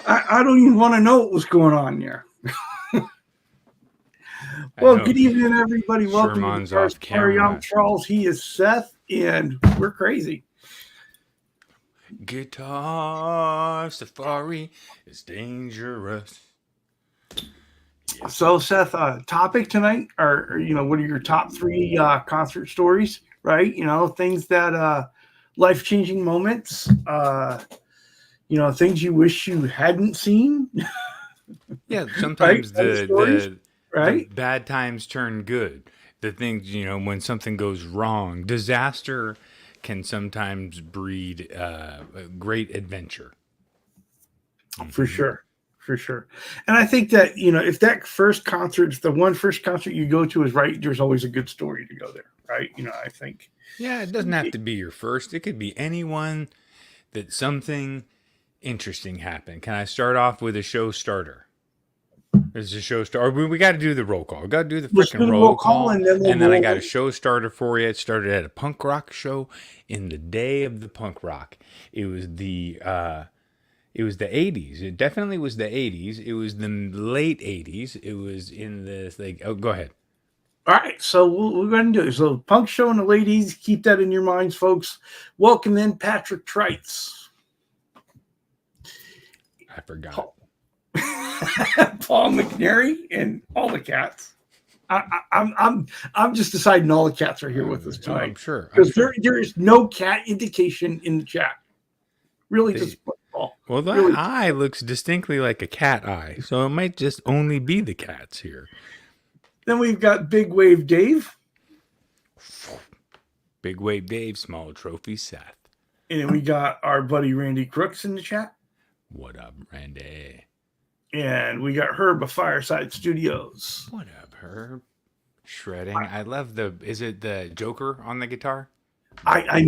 I don't even want to know what was going on there. Well, good evening, everybody. Welcome to the Sherman's off camera. I'm Charles. He is Seth, and we're crazy. Guitar Safari is dangerous. So, Seth, topic tonight are what are your top three concert stories? Right, things that life-changing moments. Things you wish you hadn't seen. Yeah, sometimes right? the bad times turn good. The things, when something goes wrong, disaster can sometimes breed a great adventure. For sure. And I think that, if that first concert, the one first concert you go to is right, there's always a good story to go there, right? I think. Yeah, it doesn't have to be your first. It could be anyone that something interesting happened. Can I start off with a show starter? There's a show starter. We got to do the roll call. We got to do the freaking roll call. And then I got a show starter for you. It started at a punk rock show in the day of the punk rock. It was the 80s. It definitely was the 80s. It was the late 80s. It was in the go ahead. All right, so we're going to do it. So punk show in the late 80s. Keep that in your minds, folks. Welcome in Patrick Trites. I forgot. Paul McNary and all the cats. I'm just deciding all the cats are here with us tonight. I'm sure. Because there is no cat indication in the chat. Really just Paul. Well, that eye looks distinctly like a cat eye, so it might just only be the cats here. Then we've got Big Wave Dave. Big Wave Dave, Small Trophy Seth. And then we got our buddy Randy Crooks in the chat. What up, Randy? And we got Herb of Fireside Studios. What up, Herb? Shredding. I love is it the Joker on the guitar? I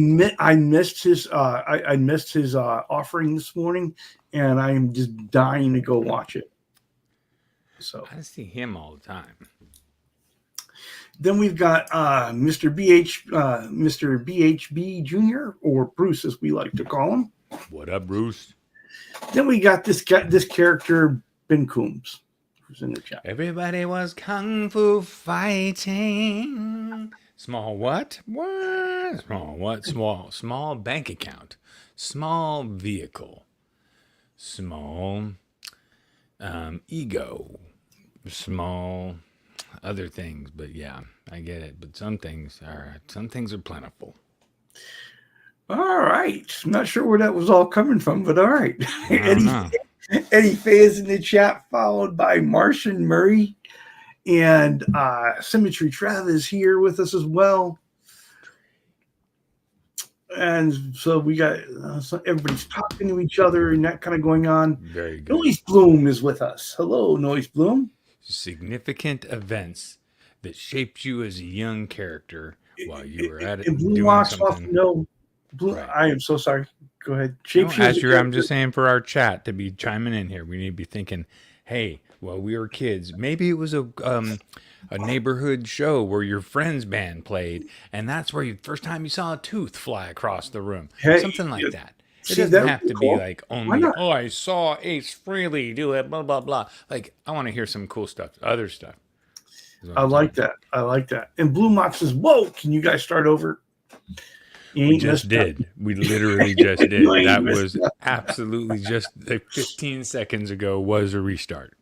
missed his offering this morning, and I am just dying to go watch it. So I see him all the time. Then we've got Mr. BHB Jr. or Bruce, as we like to call him. What up, Bruce? Then we got this character, Ben Coombs, who's in the chat. Everybody was kung fu fighting. Small what? What? Small what? Small bank account. Small vehicle. Small ego. Small other things. But yeah, I get it. But some things are plentiful. All right. I'm not sure where that was all coming from, but all right. Eddie Fayes in the chat, followed by Martian Murray. And Symmetry Trav is here with us as well. And so we got everybody's talking to each other and that kind of going on. Very good. Noise Bloom is with us. Hello, Noise Bloom. Significant events that shaped you as a young character while you were at it. And Blue Locks off Blue. Right. I am so sorry. Go ahead. I'm just saying for our chat to be chiming in here, we need to be thinking, hey, well, we were kids. Maybe it was a neighborhood show where your friend's band played, and that's where first time you saw a tooth fly across the room. Something like that. It doesn't have to be like only, I saw Ace Frehley do it, blah, blah, blah. Like, I want to hear some cool stuff, other stuff. I like that. And Blue Mox says, whoa, can you guys start over? We just did. We literally just did. That was absolutely just like 15 seconds ago was a restart.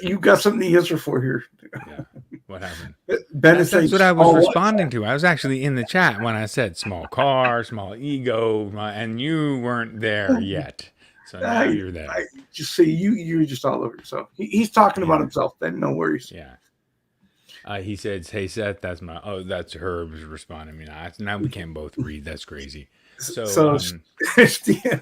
You got something to answer for here. Yeah. What happened? That's what I was responding to. I was actually in the chat when I said small car, small ego, and you weren't there yet. So now you're there. I just say you're just all over yourself. He's talking about himself. Then no worries. Yeah. He said, "Hey Seth, that's Herb's responding to me. Now we can't both read. That's crazy." So Stephen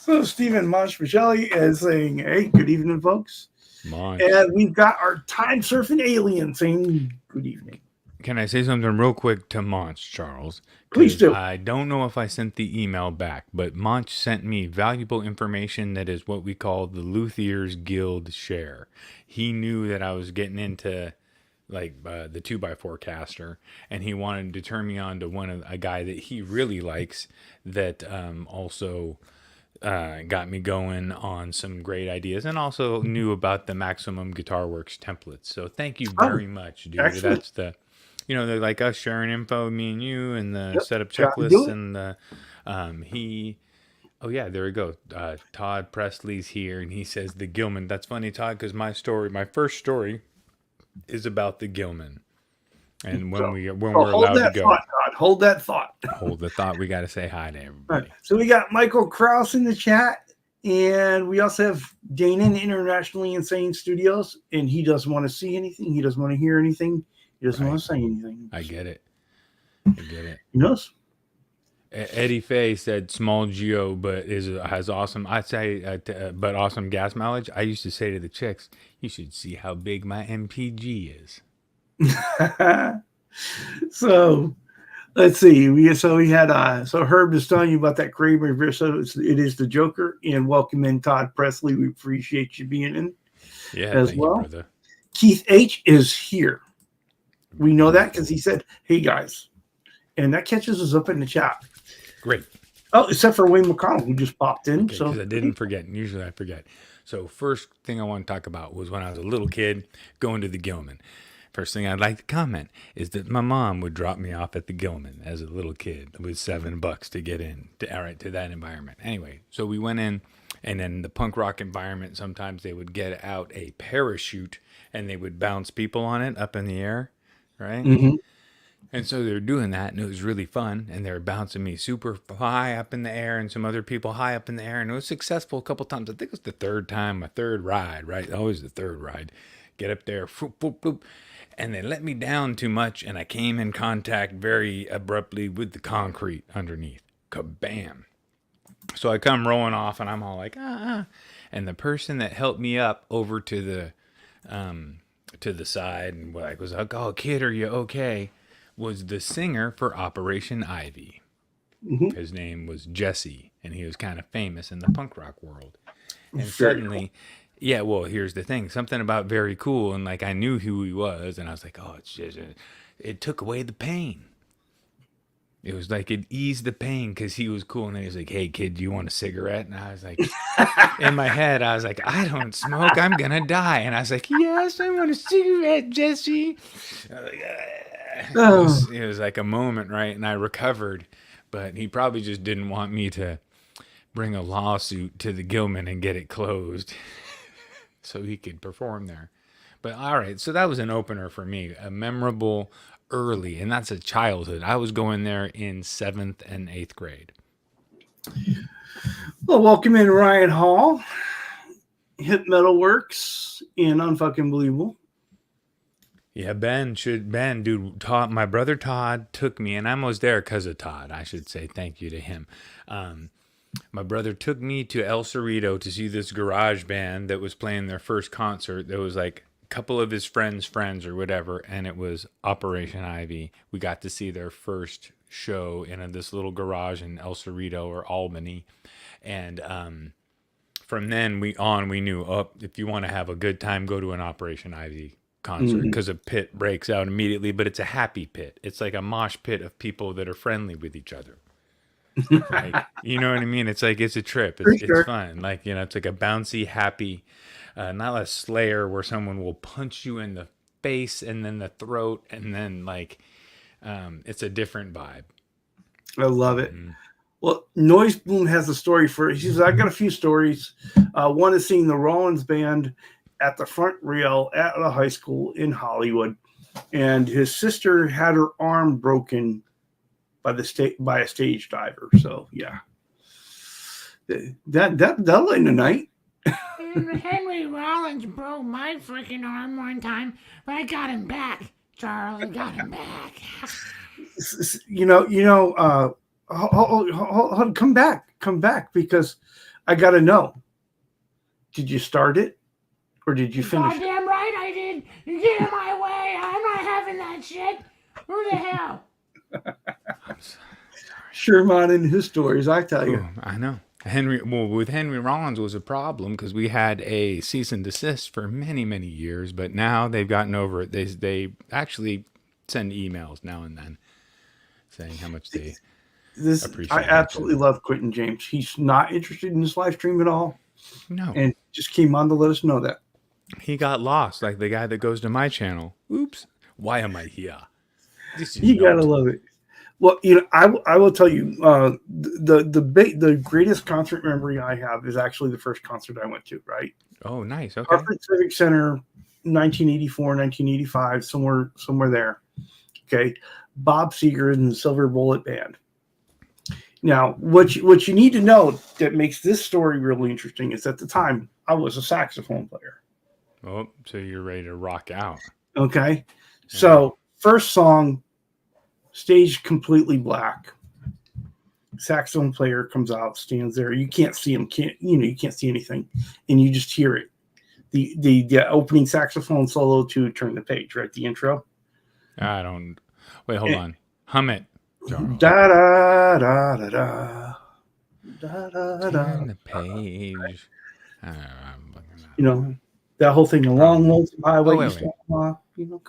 Monchmichelli is saying, "Hey, good evening, folks." And we've got our time surfing alien saying, "Good evening." Can I say something real quick to Monch, Charles? Please do. I don't know if I sent the email back, but Monch sent me valuable information that is what we call the Luthiers Guild share. He knew that I was getting into like the 2x4 caster, and he wanted to turn me on to a guy that he really likes that also got me going on some great ideas, and also knew about the Maximum Guitar Works templates. So thank you Oh, very much, dude. excellent. That's the, they're like us sharing info, me and you, and the Yep. setup Got to do checklists, it. and the he. Oh yeah, there we go. Todd Presley's here, and he says the Gilman. That's funny, Todd, because my first story, is about the Gilman, and when So, we're hold allowed to that go. thought, Todd. Hold that thought. Hold the thought. We got to say hi to All right. everybody. So we got Michael Kraus in the chat, and we also have Danon, Internationally Insane Studios, and he doesn't want to see anything. He doesn't want to hear anything. He doesn't want to say anything. I get it. He knows. Eddie Fay said small geo, but has awesome. I'd say, but awesome gas mileage. I used to say to the chicks, "You should see how big my MPG is." So let's see. We had so Herb is telling you about that Kramer. So it is the Joker, and welcome in Todd Presley. We appreciate you being in. Yeah, as thank well. you, brother. Keith H is here. We know that because he said, "Hey guys," and that catches us up in the chat. Great. Oh, except for Wayne McConnell, who just popped in. Okay, because I didn't forget. And usually I forget. So first thing I want to talk about was when I was a little kid going to the Gilman. First thing I'd like to comment is that my mom would drop me off at the Gilman as a little kid with $7 to get in to that environment. Anyway, so we went in, and then the punk rock environment, sometimes they would get out a parachute and they would bounce people on it up in the air, right? Mm-hmm. And so they were doing that, and it was really fun. And they were bouncing me super high up in the air, and some other people high up in the air. And it was successful a couple times. I think it was the third time, my third ride, right? Always the third ride. Get up there, whoop, whoop, whoop, and they let me down too much, and I came in contact very abruptly with the concrete underneath. Kabam! So I come rolling off, and I'm all like, ah. And the person that helped me up over to the side and was like, "Oh, kid, are you okay?" was the singer for Operation Ivy. Mm-hmm. His name was Jesse, and he was kind of famous in the punk rock world. And suddenly, yeah, well, here's the thing. Something about very cool, and like I knew who he was, and I was like, oh, it's just, it took away the pain. It was like it eased the pain because he was cool. And then he was like, "Hey, kid, do you want a cigarette?" And I was like, in my head, I was like, "I don't smoke. I'm going to die." And I was like, "Yes, I want a cigarette, Jesse." It was like a moment, right? And I recovered, but he probably just didn't want me to bring a lawsuit to the Gilman and get it closed so he could perform there. But all right, so that was an opener for me, a memorable early, and that's a childhood. I was going there in 7th and 8th grade. Well, welcome in Ryan Hall, Hip Metal Works, and Unfucking Believable. Yeah, Ben, dude, Todd, my brother Todd took me, and I was there because of Todd. I should say thank you to him. My brother took me to El Cerrito to see this garage band that was playing their first concert. There was like a couple of his friends or whatever, and it was Operation Ivy. We got to see their first show in this little garage in El Cerrito or Albany. And from then we knew, if you want to have a good time, go to an Operation Ivy concert, because a pit breaks out immediately, but it's a happy pit. It's like a mosh pit of people that are friendly with each other. Like, you know what I mean? It's like, it's a trip. It's fun. Like, it's like a bouncy, happy, not a Slayer where someone will punch you in the face and then the throat, and then like, it's a different vibe. I love it. Well, Noise Boom has a story for it. He says, "I got a few stories. One is seeing the Rollins band at the front rail at a high school in Hollywood, and his sister had her arm broken by a stage diver." So yeah, that'll end the night. And Henry Rollins broke my freaking arm one time, but I got him back. Charles, I got him back. Come back, because I gotta know. Did you start it, or did you finish it? Goddamn right I did. You get in my way. I'm not having that shit. Who the hell? Sherman and his stories, I tell you. Ooh, I know. With Henry Rollins was a problem because we had a cease and desist for many, many years, but now they've gotten over it. They actually send emails now and then saying how much they I appreciate absolutely it. love Quentin James. He's not interested in this live stream at all, No, and just came on to let us know that. he got lost like the guy that goes to my channel. Oops, why am I here? This is You gotta not. love it. Well, I will tell you, the greatest concert memory I have is actually the first concert I went to. Right, Oh, nice. Okay. Hartford Civic Center, 1984, 1985, somewhere there. Okay, Bob Seger and the Silver Bullet Band. Now, what you need to know that makes this story really interesting is at the time I was a saxophone player. Oh, so you're ready to rock out. Okay, so first song, stage completely black. Saxophone player comes out, stands there. You can't see him, you can't see anything, and you just hear it. The opening saxophone solo to Turn the Page, right? The intro. I don't. Wait, hold on. Hum it. Charles. Da da da da da. Da, da, da. Turn the page. That whole thing, a long, lonesome highway. wait. Come on.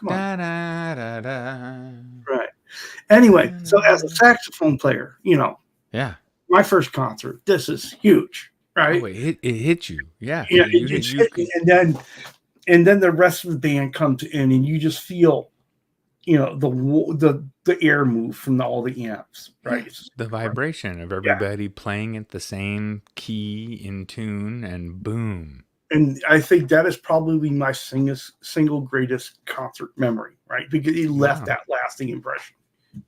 Da, da, da, da. Right. Anyway, so as a saxophone player, Yeah. my first concert, this is huge, right? Oh, it hit you. Yeah. Yeah, it's hitting, and then the rest of the band comes in, and you just feel, the air move from all the amps, right? The vibration of everybody playing at the same key in tune, and boom. And I think that is probably my single greatest concert memory, right? Because it left that lasting impression.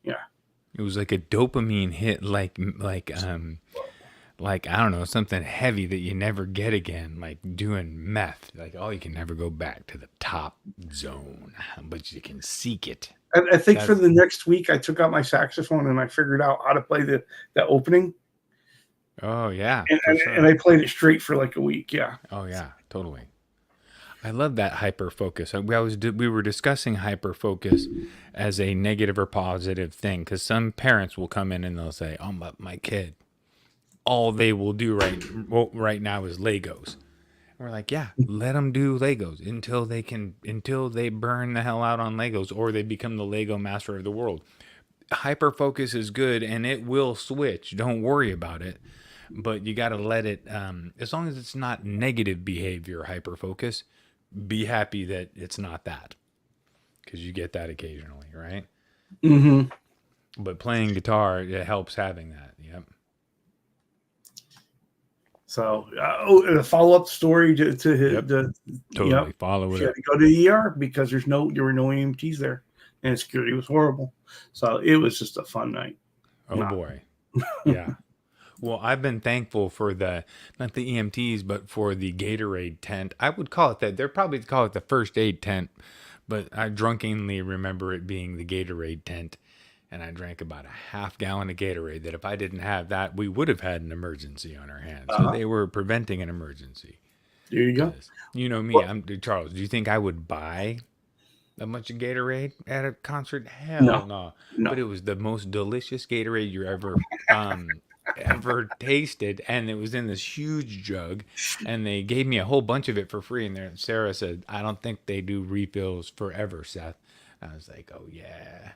Yeah. It was like a dopamine hit, like I don't know, something heavy that you never get again, like doing meth. Like, oh, you can never go back to the top zone, but you can seek it. I think for the next week, I took out my saxophone and I figured out how to play the opening. Oh yeah, and I played it straight for like a week. Yeah. Oh yeah, totally. I love that hyper focus. We were discussing hyper focus as a negative or positive thing, because some parents will come in and they'll say, "Oh, my kid, all they will do right now is Legos." And we're like, "Yeah, let them do Legos until they burn the hell out on Legos, or they become the Lego master of the world." Hyper focus is good, and it will switch. Don't worry about it. But you got to let it, as long as it's not negative behavior, hyper focus, be happy that it's not that, because you get that occasionally, right? Mm-hmm. But playing guitar, it helps having that. Yep. So, a follow-up story to Totally follow it. You had to go to the ER because there were no EMTs there, and security was horrible. So it was just a fun night. Oh boy, yeah. Well, I've been thankful for not the EMTs, but for the Gatorade tent. I would call it that. They're probably call it the first aid tent, but I drunkenly remember it being the Gatorade tent. And I drank about a half-gallon of Gatorade that if I didn't have that, we would have had an emergency on our hands. So they were preventing an emergency. There you go. You know me, I'm Charles. Do you think I would buy a bunch of Gatorade at a concert? Hell no. But it was the most delicious Gatorade you ever tasted, and it was in this huge jug, and they gave me a whole bunch of it for free. And there, Sarah said, "I don't think they do refills forever, Seth." And I was like, "Oh yeah,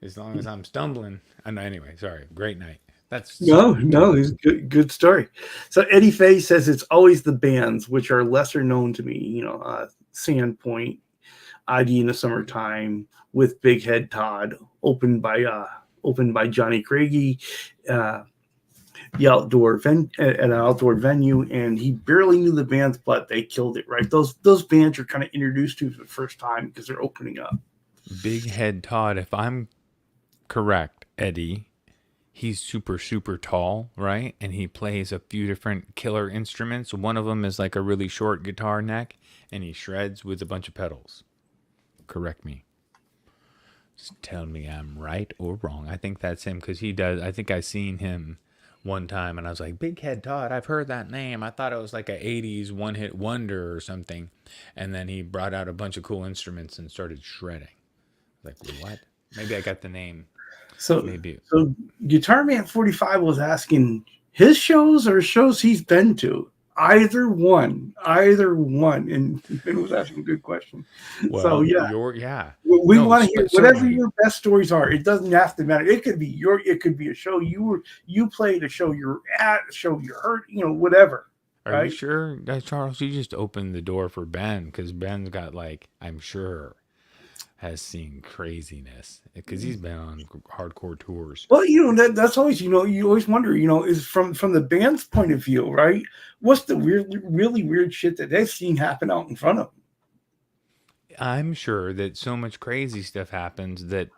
as long as I'm stumbling." And anyway, sorry. Great night. That's no, it's good story. So Eddie Fay says it's always the bands which are lesser known to me. Sandpoint, ID in the Summertime, with Big Head Todd, opened by Johnny Craigie, at an outdoor venue, and he barely knew the bands, but they killed it. Right, those bands are kind of introduced to for the first time because they're opening up. Big Head Todd, if I'm correct, Eddie, he's super, super tall, right? And he plays a few different killer instruments. One of them is like a really short guitar neck, and he shreds with a bunch of pedals. Correct me. Just tell me I'm right or wrong. I think that's him, because he does. I think I seen him one time, and I was like, Big Head Todd, I've heard that name. I thought it was like a 80s one-hit wonder or something. And then he brought out a bunch of cool instruments and started shredding. Like, what? Maybe I got the name. So Guitar Man 45 was asking, his shows or shows he's been to. Either one. And it was asking a good question. Well, So yeah, yeah. we No, want to hear but whatever certainly. your best stories are. It doesn't have to matter. It could be a show you played, a show you're at, a show you heard, whatever. Are you Right? sure, Charles? You just opened the door for Ben because Ben's got like, I'm sure, has seen craziness because he's been on hardcore tours. Well, that's always, you always wonder, is from the band's point of view, right? What's the really weird shit that they've seen happen out in front of them? I'm sure that so much crazy stuff happens that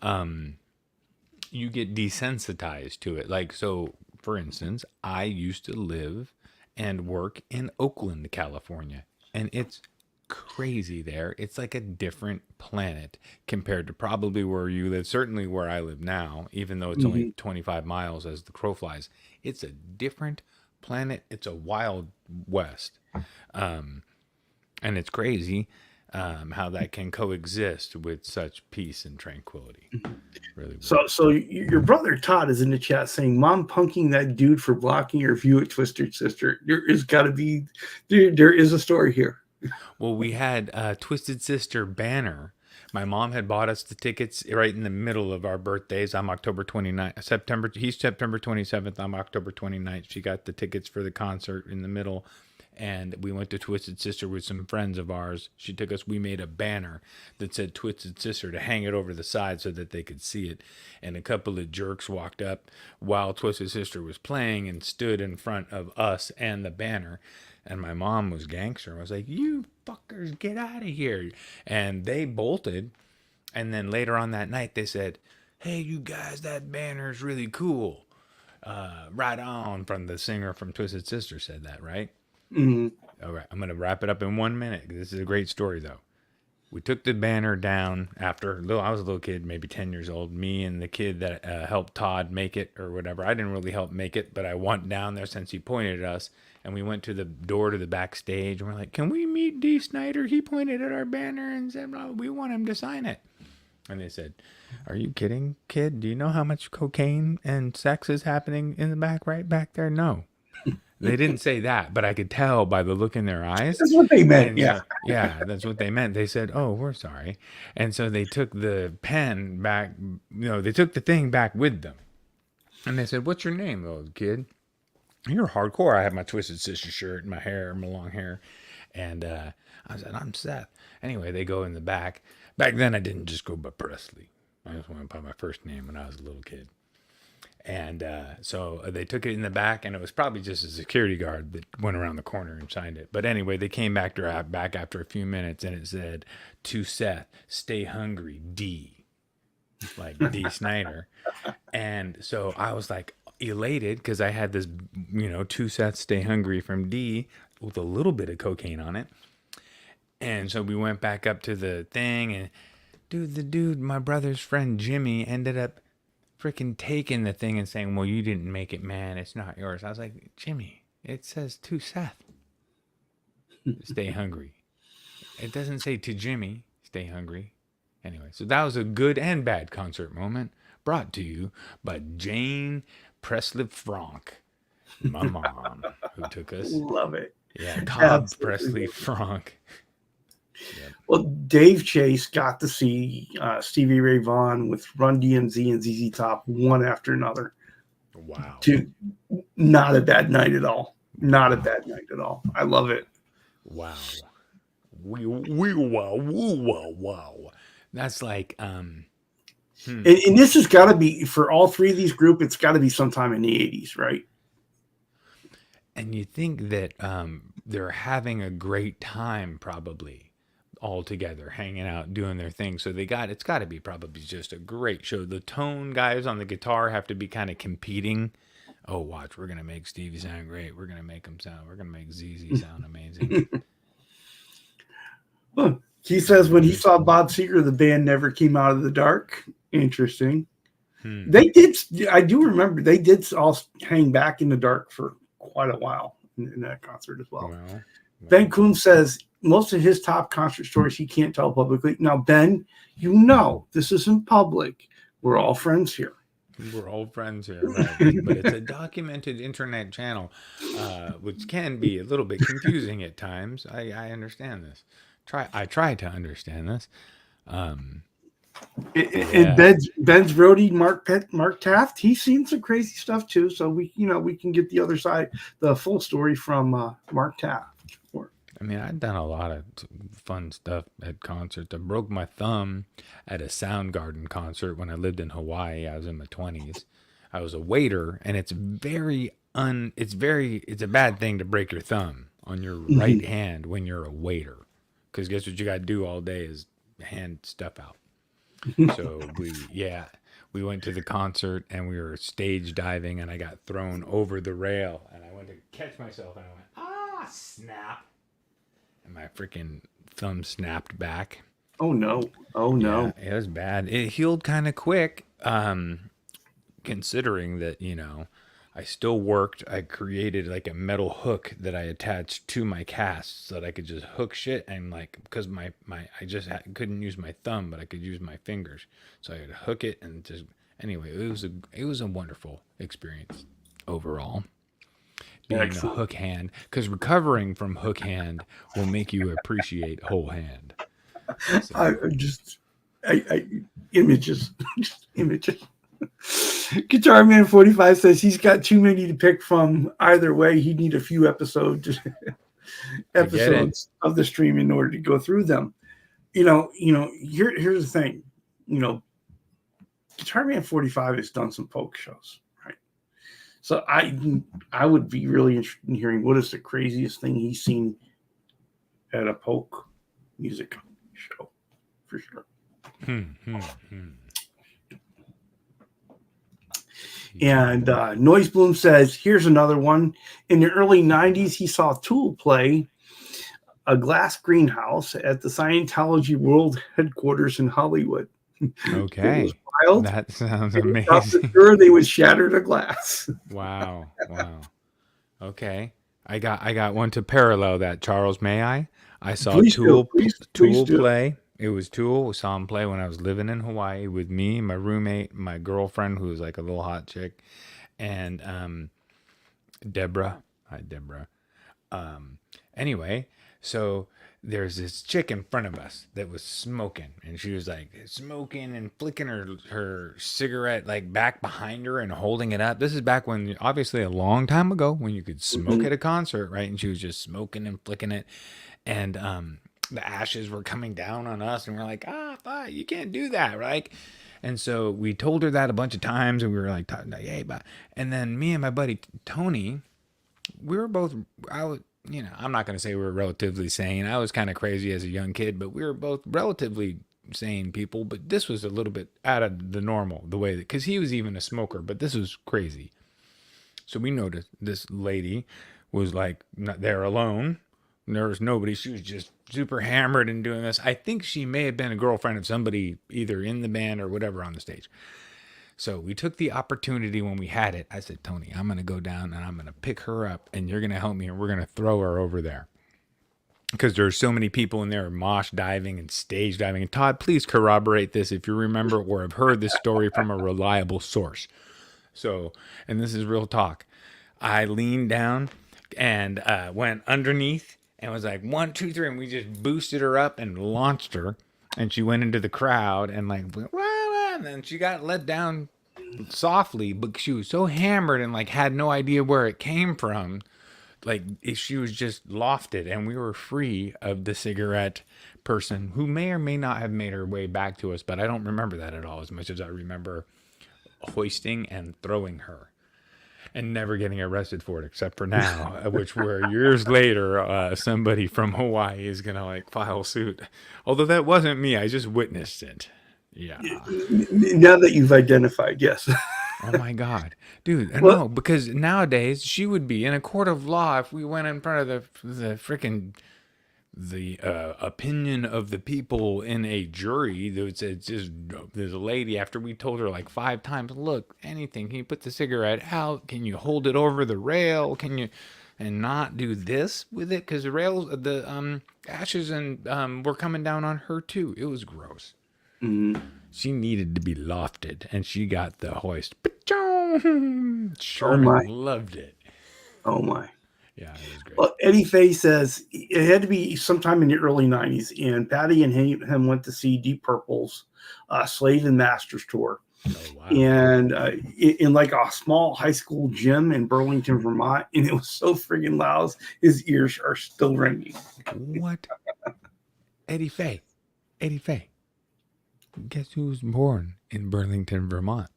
you get desensitized to it. Like, so for instance, I used to live and work in Oakland, California, and it's crazy there. It's like a different planet compared to probably where you live, certainly where I live now, even though it's only 25 miles as the crow flies. It's a different planet. It's a wild west. And it's crazy how that can coexist with such peace and tranquility. Really weird. So your brother Todd is in the chat saying, "Mom punking that dude for blocking your view at Twisted Sister." There is a story here. Well, we had a Twisted Sister banner. My mom had bought us the tickets right in the middle of our birthdays. I'm October 29th. He's September 27th. I'm October 29th. She got the tickets for the concert in the middle. And we went to Twisted Sister with some friends of ours. She took us, we made a banner that said Twisted Sister to hang it over the side so that they could see it. And a couple of jerks walked up while Twisted Sister was playing and stood in front of us and the banner. And my mom was gangster. I was like, "You fuckers, get out of here." And they bolted. And then later on that night, they said, "Hey, you guys, that banner's really cool." Right on, from the singer from Twisted Sister said that, right? Mm-hmm. All right, I'm going to wrap it up in 1 minute. This is a great story, though. We took the banner down after I was a little kid, maybe 10 years old. Me and the kid that helped Todd make it or whatever. I didn't really help make it, but I went down there since he pointed at us. And we went to the door to the backstage. And we're like, "Can we meet D. Snyder? He pointed at our banner and said, we want him to sign it." And they said, "Are you kidding, kid? Do you know how much cocaine and sex is happening in the back, right back there?" No. They didn't say that, but I could tell by the look in their eyes. That's what they meant. And Yeah. yeah, that's what they meant. They said, "Oh, we're sorry." And so they took the pen back, they took the thing back with them. And they said, "What's your name, little kid?" "You're hardcore." I have my Twisted Sister shirt and my hair, my long hair. And I said, "I'm Seth." Anyway, they go in the back. Back then, I didn't just go by Presley. I just went by my first name when I was a little kid. And so they took it in the back, and it was probably just a security guard that went around the corner and signed it. But anyway, they came back after a few minutes, and it said, "To Seth, stay hungry, D." Like D. Snyder. And so I was like elated because I had this, "To Seth, stay hungry" from D with a little bit of cocaine on it. And so we went back up to the thing, and the dude, my brother's friend Jimmy, ended up freaking taking the thing and saying, "Well, you didn't make it, man. It's not yours." I was like, "Jimmy, it says to Seth, stay hungry. It doesn't say to Jimmy, stay hungry." Anyway, so that was a good and bad concert moment brought to you by Jane Presley Frank, my mom, who took us. Love it. Yeah, Cobb Presley Frank. Yep. Well, Dave Chase got to see Stevie Ray Vaughan with Run DMC and ZZ Top one after another. Wow. Not a bad night at all. Not a bad night at all. I love it. Wow. Wow. That's like, and this has got to be, for all three of these groups, it's got to be sometime in the 80s, right? And you think that they're having a great time probably all together, hanging out, doing their thing. So it's got to be probably just a great show. The tone guys on the guitar have to be kind of competing. "Oh, watch, we're going to make Stevie sound great. We're going to make ZZ sound amazing." Well, he says when he saw Bob Seger, the band never came out of the dark. Interesting. They did. I do remember they did all hang back in the dark for quite a while in that concert as well. Ben Kuhn says most of his top concert stories he can't tell publicly. Now, Ben, this isn't public. We're all friends here. We're old friends here, right? But it's a documented internet channel, which can be a little bit confusing at times. I understand this. I try to understand this. And Yeah. Ben's roadie, Mark Taft, he's seen some crazy stuff too. So we can get the other side, the full story from Mark Taft. I mean, I've done a lot of fun stuff at concerts. I broke my thumb at a Soundgarden concert when I lived in Hawaii. I was in my 20s. I was a waiter, and it's a bad thing to break your thumb on your right hand when you're a waiter. Because guess what you got to do all day is hand stuff out. So we went to the concert and we were stage diving, and I got thrown over the rail, and I went to catch myself, and I went, ah, snap. And my freaking thumb snapped back. Oh no! Oh no! Yeah, it was bad. It healed kind of quick, considering that I still worked. I created like a metal hook that I attached to my cast so that I could just hook shit, and because I just couldn't use my thumb, but I could use my fingers, so I could hook it and just anyway. It was a wonderful experience overall. Being Excellent. a hook hand, because recovering from hook hand will make you appreciate whole hand. So. I images, just images. Guitar Man 45 says he's got too many to pick from. Either way, he'd need a few episodes of the stream in order to go through them. Here's the thing. Guitar Man 45 has done some folk shows. So I would be really interested in hearing what is the craziest thing he's seen at a folk music show, for sure. And Noise Bloom says, here's another one. In the early 90s, he saw Tool play a glass greenhouse at the Scientology World Headquarters in Hollywood. Okay. Wild. That sounds amazing. Sure, they would shatter the glass. Wow. Okay. I got one to parallel that. Charles, may I? I saw Tool play. It was Tool. We saw him play when I was living in Hawaii with me, my roommate, my girlfriend, who was like a little hot chick, and Deborah. Hi, Deborah. Anyway, so there's this chick in front of us that was smoking, and she was like smoking and flicking her cigarette like back behind her and holding it up. This is back when, obviously a long time ago, when you could smoke at a concert, right? And she was just smoking and flicking it, and the ashes were coming down on us, and we're like, fuck, you can't do that, right? And so we told her that a bunch of times, and we were like, hey, but, and then me and my buddy Tony, we were both, I'm not going to say we were relatively sane. I was kind of crazy as a young kid, but we were both relatively sane people. But this was a little bit out of the normal, the way that, because he was even a smoker, but this was crazy. So we noticed this lady was like not there alone. There was nobody. She was just super hammered and doing this. I think she may have been a girlfriend of somebody either in the band or whatever on the stage. So we took the opportunity when we had it. I said, Tony, I'm going to go down and I'm going to pick her up, and you're going to help me, and we're going to throw her over there. Because there's so many people in there mosh diving and stage diving. And Todd, please corroborate this if you remember or have heard this story from a reliable source. So, and this is real talk. I leaned down and went underneath and was like, 1, 2, 3. And we just boosted her up and launched her. And she went into the crowd and like, wah, wah, and then she got let down softly, but she was so hammered and like had no idea where it came from. Like she was just lofted, and we were free of the cigarette person who may or may not have made her way back to us, but I don't remember that at all, as much as I remember hoisting and throwing her and never getting arrested for it, except for now, which where years later, somebody from Hawaii is going to like file suit. Although that wasn't me. I just witnessed it. Yeah. Now that you've identified, yes. Oh my God, dude! No, because nowadays she would be in a court of law if we went in front of the freaking opinion of the people in a jury. There's a lady, after we told her like 5 times, look, anything. Can you put the cigarette out? Can you hold it over the rail? Can you and not do this with it? Because the ashes and were coming down on her too. It was gross. Mhm. She needed to be lofted, and she got the hoist. Oh Sherman my. loved it. Oh my. Yeah, it was great. Well, Eddie Fay says it had to be sometime in the early 90s, and Patty and him went to see Deep Purple's Slave and Masters tour. Oh, wow. And in like a small high school gym in Burlington, Vermont, and it was so friggin' loud, his ears are still ringing. What? Eddie Fay. Eddie Fay. Guess who was born in Burlington, Vermont?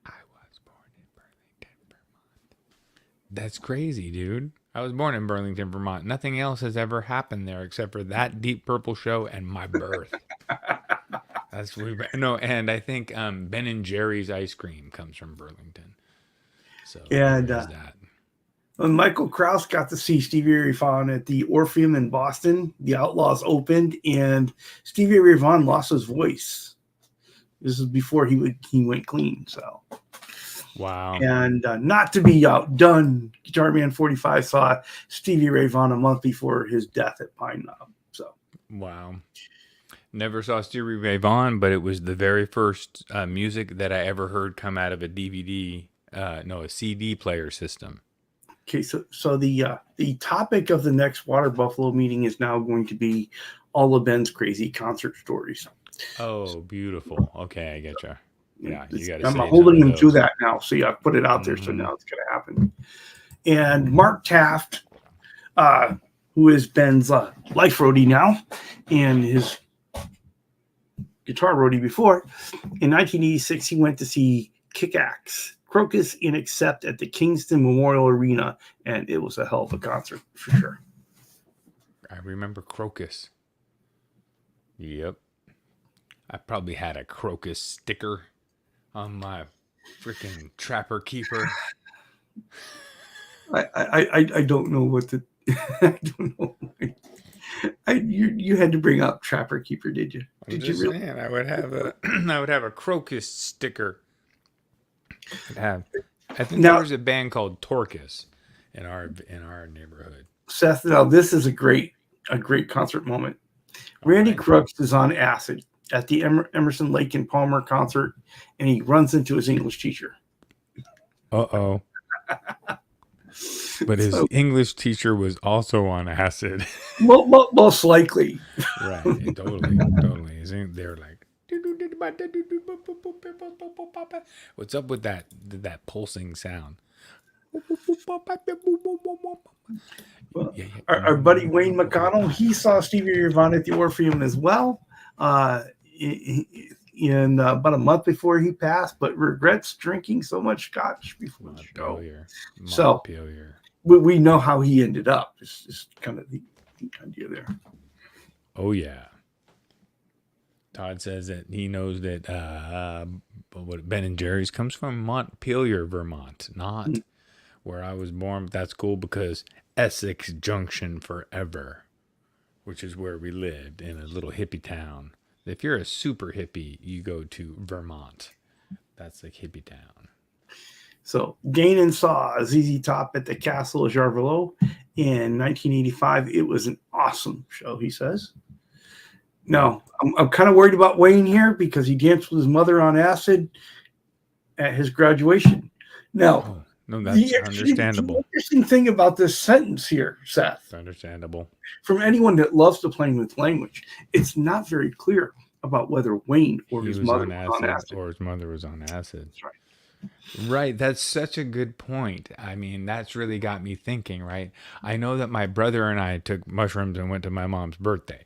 I was born in Burlington, Vermont. That's crazy, dude. I was born in Burlington, Vermont. Nothing else has ever happened there except for that Deep Purple show and my birth. That's no, and I think Ben and Jerry's ice cream comes from Burlington. So And there's that. when Michael Krause got to see Stevie Ray Vaughan at the Orpheum in Boston, the Outlaws opened, and Stevie Ray Vaughan lost his voice. This is before he went clean. So, Wow. and not to be outdone, Guitar Man 45 saw Stevie Ray Vaughan a month before his death at Pine Knob. So, Wow. Never saw Stevie Ray Vaughan, but it was the very first music that I ever heard come out of a a CD player system. okay, so the topic of the next Water Buffalo meeting is now going to be all of Ben's crazy concert stories. Oh, beautiful. Okay, I get you. Yeah, you got to. I'm holding him to that now. So yeah, I put it out there. So now it's going to happen. And Mark Taft, who is Ben's life roadie now, and his guitar roadie before, in 1986 he went to see Kick-Axe, Crocus, and Accept at the Kingston Memorial Arena, and it was a hell of a concert for sure. I remember Crocus. Yep. I probably had a Crocus sticker on my freaking Trapper Keeper. I don't know what to. I don't know. You had to bring up Trapper Keeper, did you? Did you really? Saying, I would have a Crocus sticker. I think there was a band called Torcus in our neighborhood. Seth, now this is a great concert moment. Randy Crooks is on acid at the Emerson, Lake and Palmer concert, and he runs into his English teacher. Uh-oh. But his English teacher was also on acid. Most likely. Right. Totally. They're like, what's up with that pulsing sound? Well, our buddy Wayne McConnell, he saw Stevie Ray Vaughan at the Orpheum as well. In about a month before he passed, but regrets drinking so much scotch before the show. So we know how he ended up. It's just kind of the idea there. Oh yeah. Todd says that he knows that what Ben and Jerry's comes from Montpelier, Vermont, not where I was born. But that's cool because Essex Junction forever, which is where we lived in a little hippie town. If you're a super hippie, you go to Vermont. That's like hippie town. So Gain and saw ZZ Top at the Castle of Jarvelot in 1985. It was an awesome show, he says. No, I'm kind of worried about Wayne here because he danced with his mother on acid at his graduation. Now, no, that's understandable. The interesting thing about this sentence here, Seth. It's understandable. From anyone that loves to play with language, it's not very clear about whether Wayne or his mother was on acid. Or his mother was on acid. That's right. Right. That's such a good point. I mean, that's really got me thinking, right? I know that my brother and I took mushrooms and went to my mom's birthday.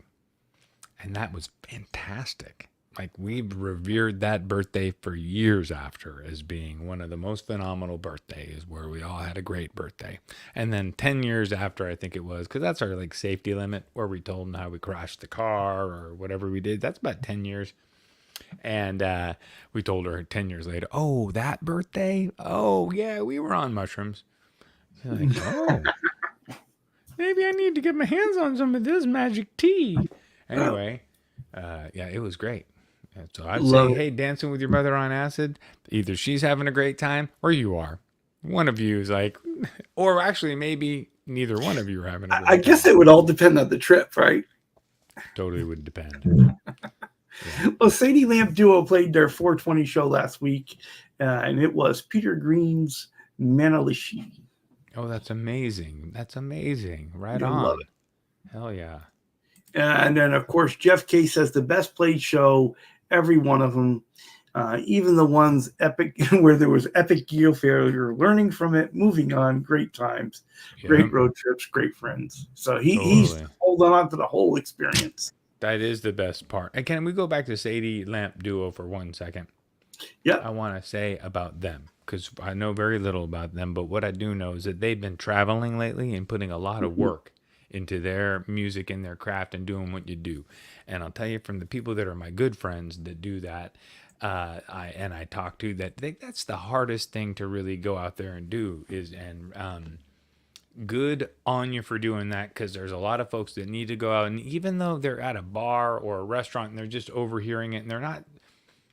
And that was fantastic. Like, we've revered that birthday for years after as being one of the most phenomenal birthdays where we all had a great birthday. And then 10 years after, I think it was, because that's our like safety limit where we told them how we crashed the car or whatever we did. That's about 10 years. And we told her 10 years later, oh, that birthday? Oh, yeah, we were on mushrooms. So like, oh, maybe I need to get my hands on some of this magic tea. Anyway, yeah, it was great. So I'd say, hey, dancing with your mother on acid, either she's having a great time or you are. One of you is like, or actually maybe neither one of you are having a great time. I guess it would all depend on the trip, right? Totally would depend. Well, Sadie Lamp Duo played their 420 show last week, and it was Peter Green's Manalishi. Oh, that's amazing. That's amazing. Right I on. love it. Hell yeah. And then, of course, Jeff Case says the best played show, every one of them, even the ones epic where there was epic gear failure, learning from it, moving on, great times, great road trips, great friends. So he's holding on to the whole experience. That is the best part. And can we go back to Sadie Lamp Duo for 1 second? Yeah. I want to say about them, because I know very little about them, but what I do know is that they've been traveling lately and putting a lot of work into their music and their craft and doing what you do. And I'll tell you, from the people that are my good friends that do that, I talk to, that's the hardest thing to really go out there and do good on you for doing that, because there's a lot of folks that need to go out, and even though they're at a bar or a restaurant and they're just overhearing it and they're not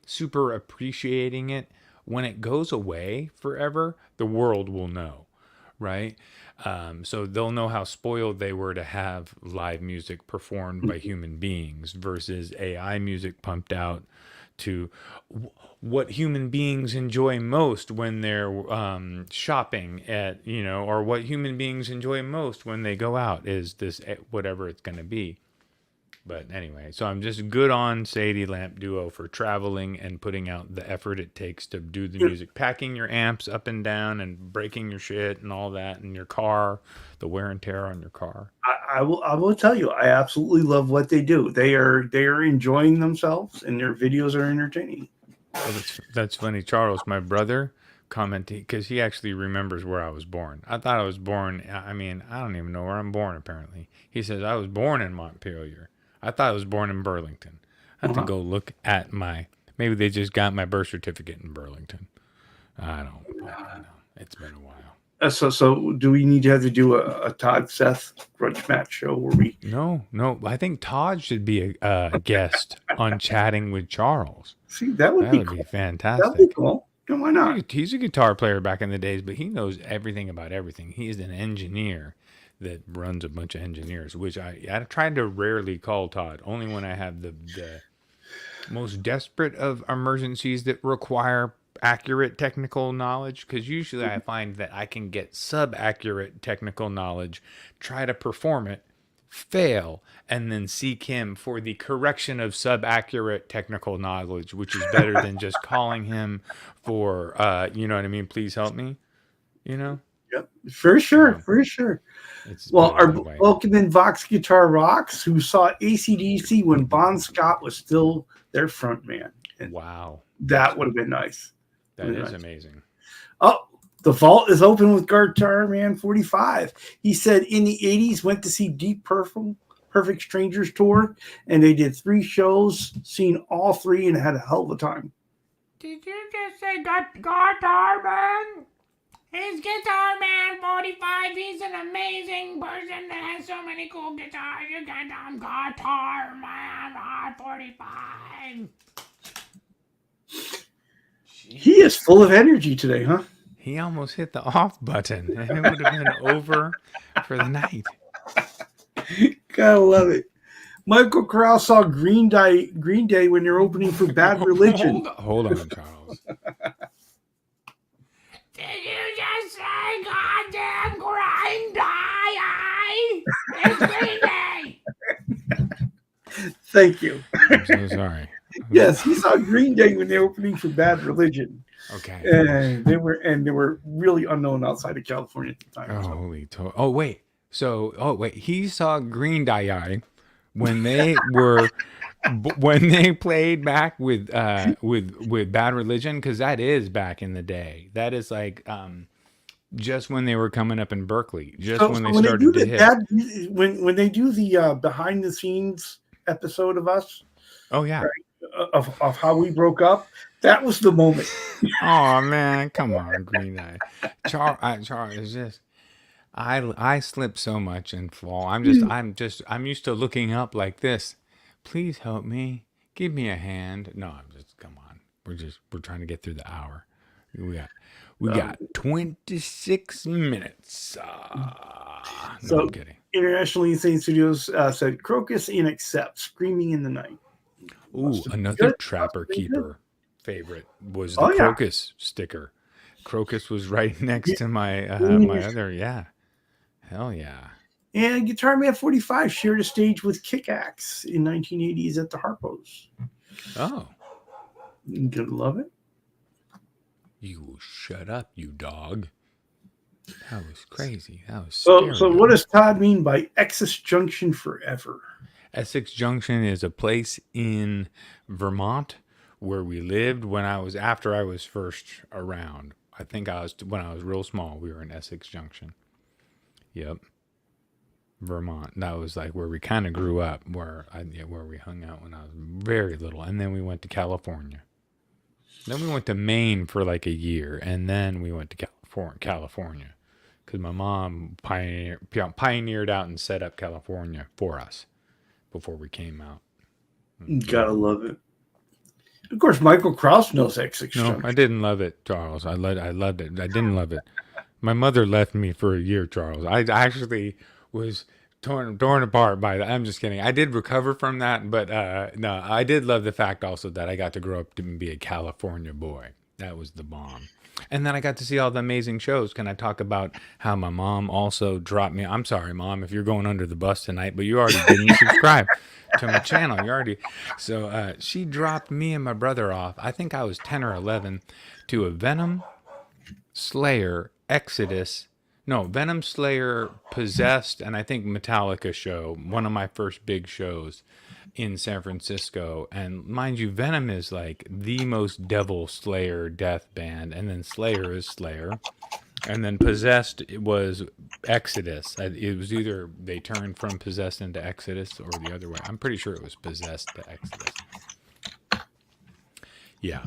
super appreciating it, when it goes away forever, the world will know, right? So they'll know how spoiled they were to have live music performed by human beings versus AI music pumped out to what human beings enjoy most when they're shopping at, or what human beings enjoy most when they go out is this, whatever it's going to be. But anyway, so I'm just good on Sadie Lamp Duo for traveling and putting out the effort it takes to do the music, packing your amps up and down and breaking your shit and all that in your car, the wear and tear on your car. I will tell you, I absolutely love what they do. They are enjoying themselves, and their videos are entertaining. Well, that's funny. Charles, my brother, commented, because he actually remembers where I was born. I thought I was born. I mean, I don't even know where I'm born, apparently. He says, I was born in Montpelier. I thought I was born in Burlington. I have to go look at maybe they just got my birth certificate in Burlington. I don't know. It's been a while. So do we need to have to do a Todd Seth grudge match show where we? No. I think Todd should be a guest on Chatting with Charles. See, that would be fantastic. That would be cool. Why not? He's a guitar player back in the days, but he knows everything about everything. He's an engineer that runs a bunch of engineers, which I tried to rarely call Todd, only when I have the most desperate of emergencies that require accurate technical knowledge, because usually I find that I can get sub-accurate technical knowledge, try to perform it, fail, and then seek him for the correction of sub-accurate technical knowledge, which is better than just calling him for you know what I mean, please help me, Yep, for sure. Well, our welcome in Vox Guitar Rocks, who saw AC/DC when Bon Scott was still their front man. And wow, that would have been nice. That is amazing. Oh, the vault is open with Guitar Man 45. He said in the 80s went to see Deep Purple, Perfect Strangers tour, and they did 3 shows, seen all 3, and had a hell of a time. Did you just say Guitar Man? He's Guitar Man 45. He's an amazing person that has so many cool guitars. You can Guitar Man 45. He is full of energy today, huh? He almost hit the off button, and it would have been over for the night. Gotta love it. Michael Corral saw Green Day when they're opening for Bad Religion. Hold on, Charles. Did you just say goddamn Green Day? It's Green Day. Thank you. I'm so sorry. Yes, he saw Green Day when they were opening for Bad Religion. Okay. And they were really unknown outside of California at the time. Oh wait. He saw Green Day when they played back with Bad Religion, because that is back in the day. That is like just when they were coming up in Berkeley, when they started to hit. When they do the behind the scenes episode of us. Oh yeah. Right, of how we broke up, that was the moment. Oh man, come on, Green Day. Charles is just. I slip so much and fall. I'm used to looking up like this. Please help me. Give me a hand. No, come on. We're trying to get through the hour. We got 26 minutes. No, I'm kidding. Internationally Insane Studios said Crocus and Accept, Screaming in the Night. Ooh, another Trapper Keeper favorite was the Crocus sticker. Crocus was right next to my my other, hell yeah. And Guitar Man 45 shared a stage with Kick-Axe in 1980s at the Harpos. Oh. You gotta love it. You shut up, you dog. That was crazy. That was so what does Todd mean by Essex Junction Forever? Essex Junction is a place in Vermont where we lived after I was first around. I think when I was real small, we were in Essex Junction. Yep. Vermont. That was like where we kind of grew up, where we hung out when I was very little. And then we went to California. Then we went to Maine for like a year, and then we went to California because my mom pioneered out and set up California for us before we came out. Gotta love it. Of course, Michael Krause knows Essex Junction. No, I didn't love it, Charles. I loved it. I didn't love it. My mother left me for a year, Charles. I actually was torn apart by that. I'm just kidding. I did recover from that, but no, I did love the fact also that I got to grow up to be a California boy. That was the bomb. And then I got to see all the amazing shows. Can I talk about how my mom also dropped me? I'm sorry, Mom, if you're going under the bus tonight, but you already didn't subscribe to my channel. So she dropped me and my brother off. I think I was 10 or 11 to a Venom, Slayer, Venom, Slayer, Possessed, and I think Metallica show, one of my first big shows in San Francisco. And mind you, Venom is like the most devil Slayer death band, and then Slayer is Slayer, and then Possessed was Exodus. It was either they turned from Possessed into Exodus or the other way. I'm pretty sure it was Possessed to Exodus. Yeah.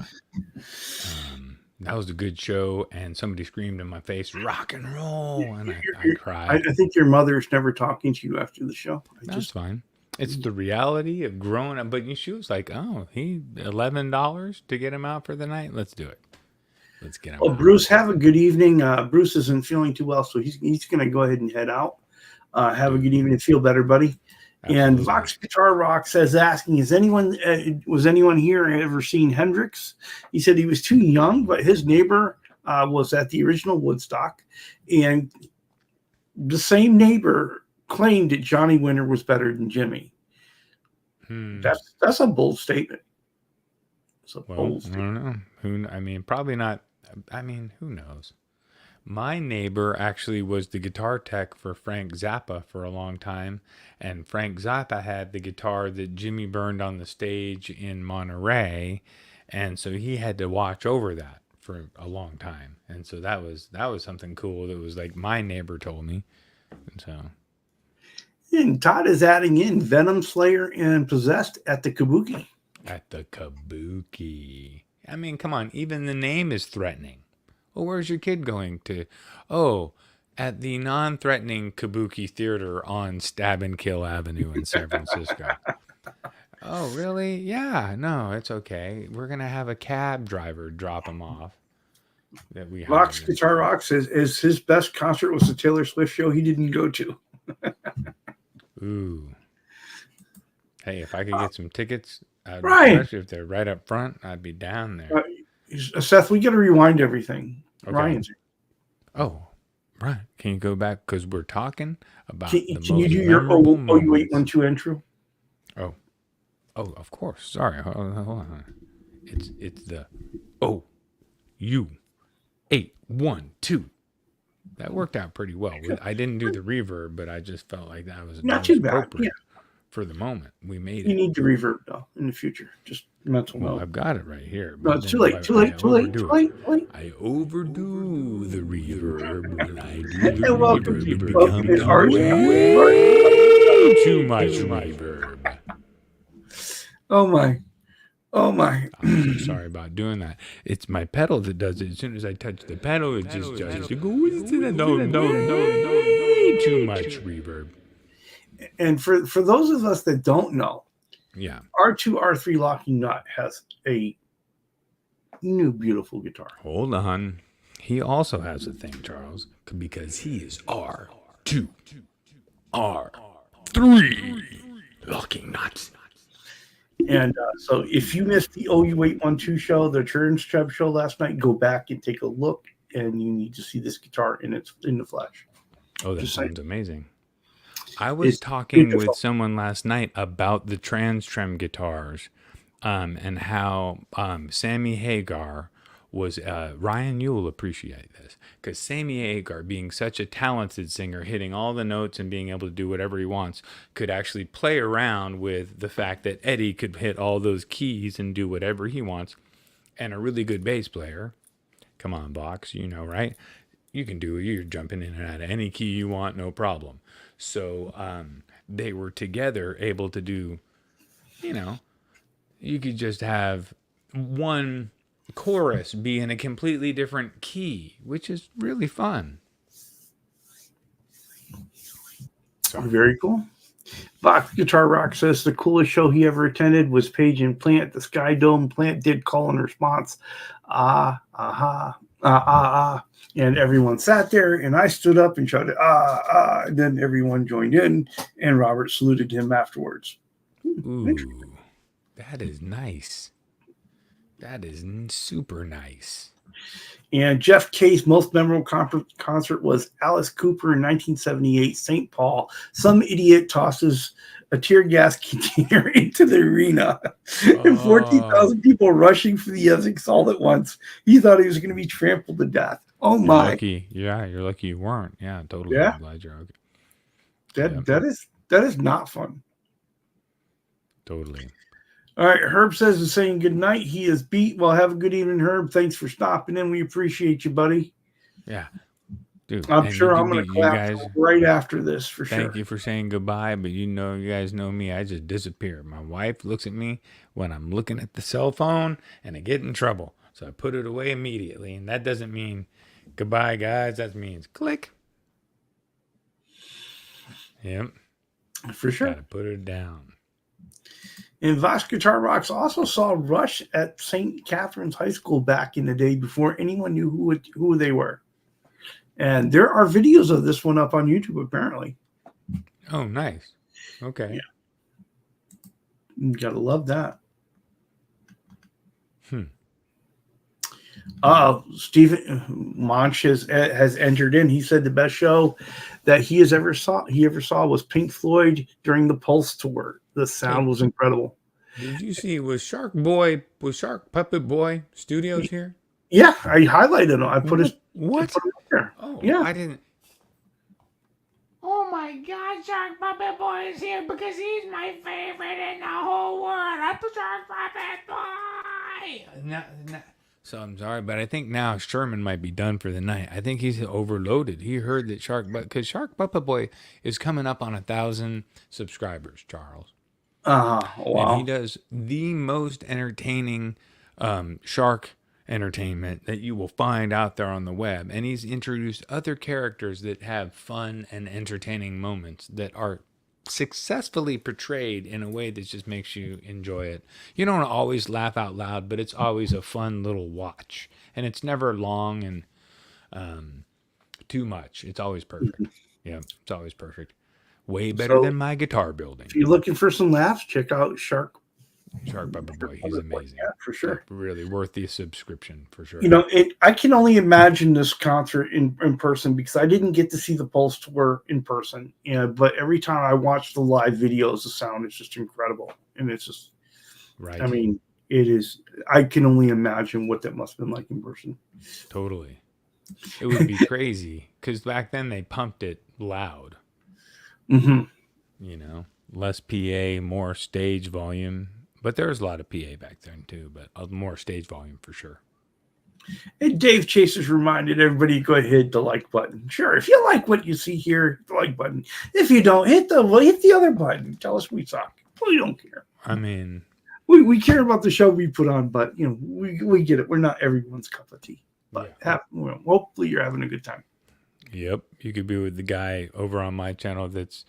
That was a good show, and somebody screamed in my face, "Rock and roll," and I cried. I think your mother's never talking to you after the show. That's fine. It's the reality of growing up. But she was like, "Oh, $11 to get him out for the night. Let's do it. Let's get him." Well, Bruce, have a good evening. Bruce isn't feeling too well, so he's going to go ahead and head out. Have a good evening and feel better, buddy. Absolutely. And Vox Guitar Rock says, asking, was anyone here ever seen Hendrix? He said he was too young, but his neighbor was at the original Woodstock, and the same neighbor claimed that Johnny Winter was better than Jimmy. That's a bold statement. It's a bold statement. I don't know. Probably not. Who knows? My neighbor actually was the guitar tech for Frank Zappa for a long time, and Frank Zappa had the guitar that Jimmy burned on the stage in Monterey, and so he had to watch over that for a long time. And so that was something cool that was like my neighbor told me. And so, and Todd is adding in Venom, Slayer, and Possessed at the Kabuki. At the Kabuki. Come on, even the name is threatening. Well, where's your kid going to? Oh, at the non-threatening Kabuki Theater on Stab and Kill Avenue in San Francisco. Oh, really? Yeah, no, it's okay. We're going to have a cab driver drop him off. Vox Guitar Rock says his best concert was the Taylor Swift show he didn't go to. Ooh. Hey, if I could get some tickets, especially if they're right up front, I'd be down there. Seth, we got to rewind everything. Okay. Ryan's. Oh, right. Can you go back because we're talking about Can you do your OU812 intro? Oh, of course. Sorry, hold on. It's the OU812. That worked out pretty well. I didn't do the reverb, but I just felt like that was not too bad. Yeah. For the moment, we made it. You need to reverb though in the future. Just mental note. I've got it right here. No, it's too late. I overdo the reverb when I do the reverb. It becomes way too much reverb. Oh my! I'm so sorry about doing that. It's my pedal that does it. As soon as I touch the pedal, it just goes. No, way too much reverb. And for those of us that don't know, yeah, R2 R3 locking nut has a new beautiful guitar. Hold on. He also has a thing, Charles, because he is R2, R3, locking nuts. And so if you missed the OU812 show, the Turns Chubb show last night, go back and take a look, and you need to see this guitar in the flesh. Oh, that Just sounds like, amazing. I was talking with someone last night about the Trans-Trem guitars and how Sammy Hagar was, Ryan, you will appreciate this, because Sammy Hagar, being such a talented singer, hitting all the notes and being able to do whatever he wants, could actually play around with the fact that Eddie could hit all those keys and do whatever he wants, and a really good bass player. Come on, Box, you know, right? You can do it. You're jumping in and out of any key you want, no problem. So they were together able to do, you know, you could just have one chorus be in a completely different key, which is really fun. Very cool. Fox Guitar Rock says the coolest show he ever attended was Page and Plant at the Sky Dome. Plant did call in response, and everyone sat there, and I stood up and shouted, and then everyone joined in, and Robert saluted him afterwards. Ooh, that is nice. That is super nice. And Jeff K's most memorable concert was Alice Cooper in 1978, St. Paul. Some idiot tosses a tear gas container into the arena, and 14,000 people rushing for the exits all at once. He thought he was going to be trampled to death. Oh my! You're lucky. Yeah, you're lucky you weren't. Yeah, totally. Yeah. I'm glad you're okay. That is not fun. Totally. All right, Herb says he's saying good night. He is beat. Well, have a good evening, Herb. Thanks for stopping in. We appreciate you, buddy. Yeah, dude. I'm sure I'm going to clap right after this for sure. Thank you for saying goodbye, but you guys know me. I just disappear. My wife looks at me when I'm looking at the cell phone, and I get in trouble. So I put it away immediately, and that doesn't mean goodbye, guys. That means click. Yep. For sure. Gotta put it down. And Vox Guitar Rocks also saw Rush at St. Catherine's High School back in the day before anyone knew who they were. And there are videos of this one up on YouTube, apparently. Oh, nice. Okay. Yeah. You gotta love that. Stephen Monch has entered in. He said the best show that he ever saw was Pink Floyd during the Pulse tour. The sound was incredible. Did you see was Shark Puppet Boy Studios here? Yeah, I highlighted him. I put his what? Put him up there. Oh, yeah. I didn't. Oh my God, Shark Puppet Boy is here because he's my favorite in the whole world. That's the Shark Puppet Boy. So I'm sorry, but I think now Sherman might be done for the night. I think he's overloaded. He heard that because Shark Puppet Boy is coming up on 1,000 subscribers, Charles. Wow. And he does the most entertaining shark entertainment that you will find out there on the web. And he's introduced other characters that have fun and entertaining moments that are successfully portrayed in a way that just makes you enjoy it. You don't always laugh out loud, but it's always a fun little watch. And it's never long and too much. It's always perfect. Yeah, it's always perfect. Way better than my guitar building. If you're looking for some laughs, check out Shark Puppet Boy. He's amazing. Yeah, for sure. Really worth the subscription, for sure. I can only imagine this concert in person because I didn't get to see the Pulse tour in person. But every time I watch the live videos, the sound is just incredible. And it's just, right. I mean, it is, I can only imagine what that must have been like in person. Totally. It would be crazy because back then they pumped it loud. Mm-hmm. Less PA, more stage volume. But there was a lot of PA back then too, but more stage volume for sure. And Dave Chasers reminded everybody, go ahead, hit the like button. Sure, if you like what you see here, hit the like button. If you don't, hit the other button. Tell us we suck. We don't care. I mean, we care about the show we put on, but we get it. We're not everyone's cup of tea. But hopefully you're having a good time. Yep, you could be with the guy over on my channel that's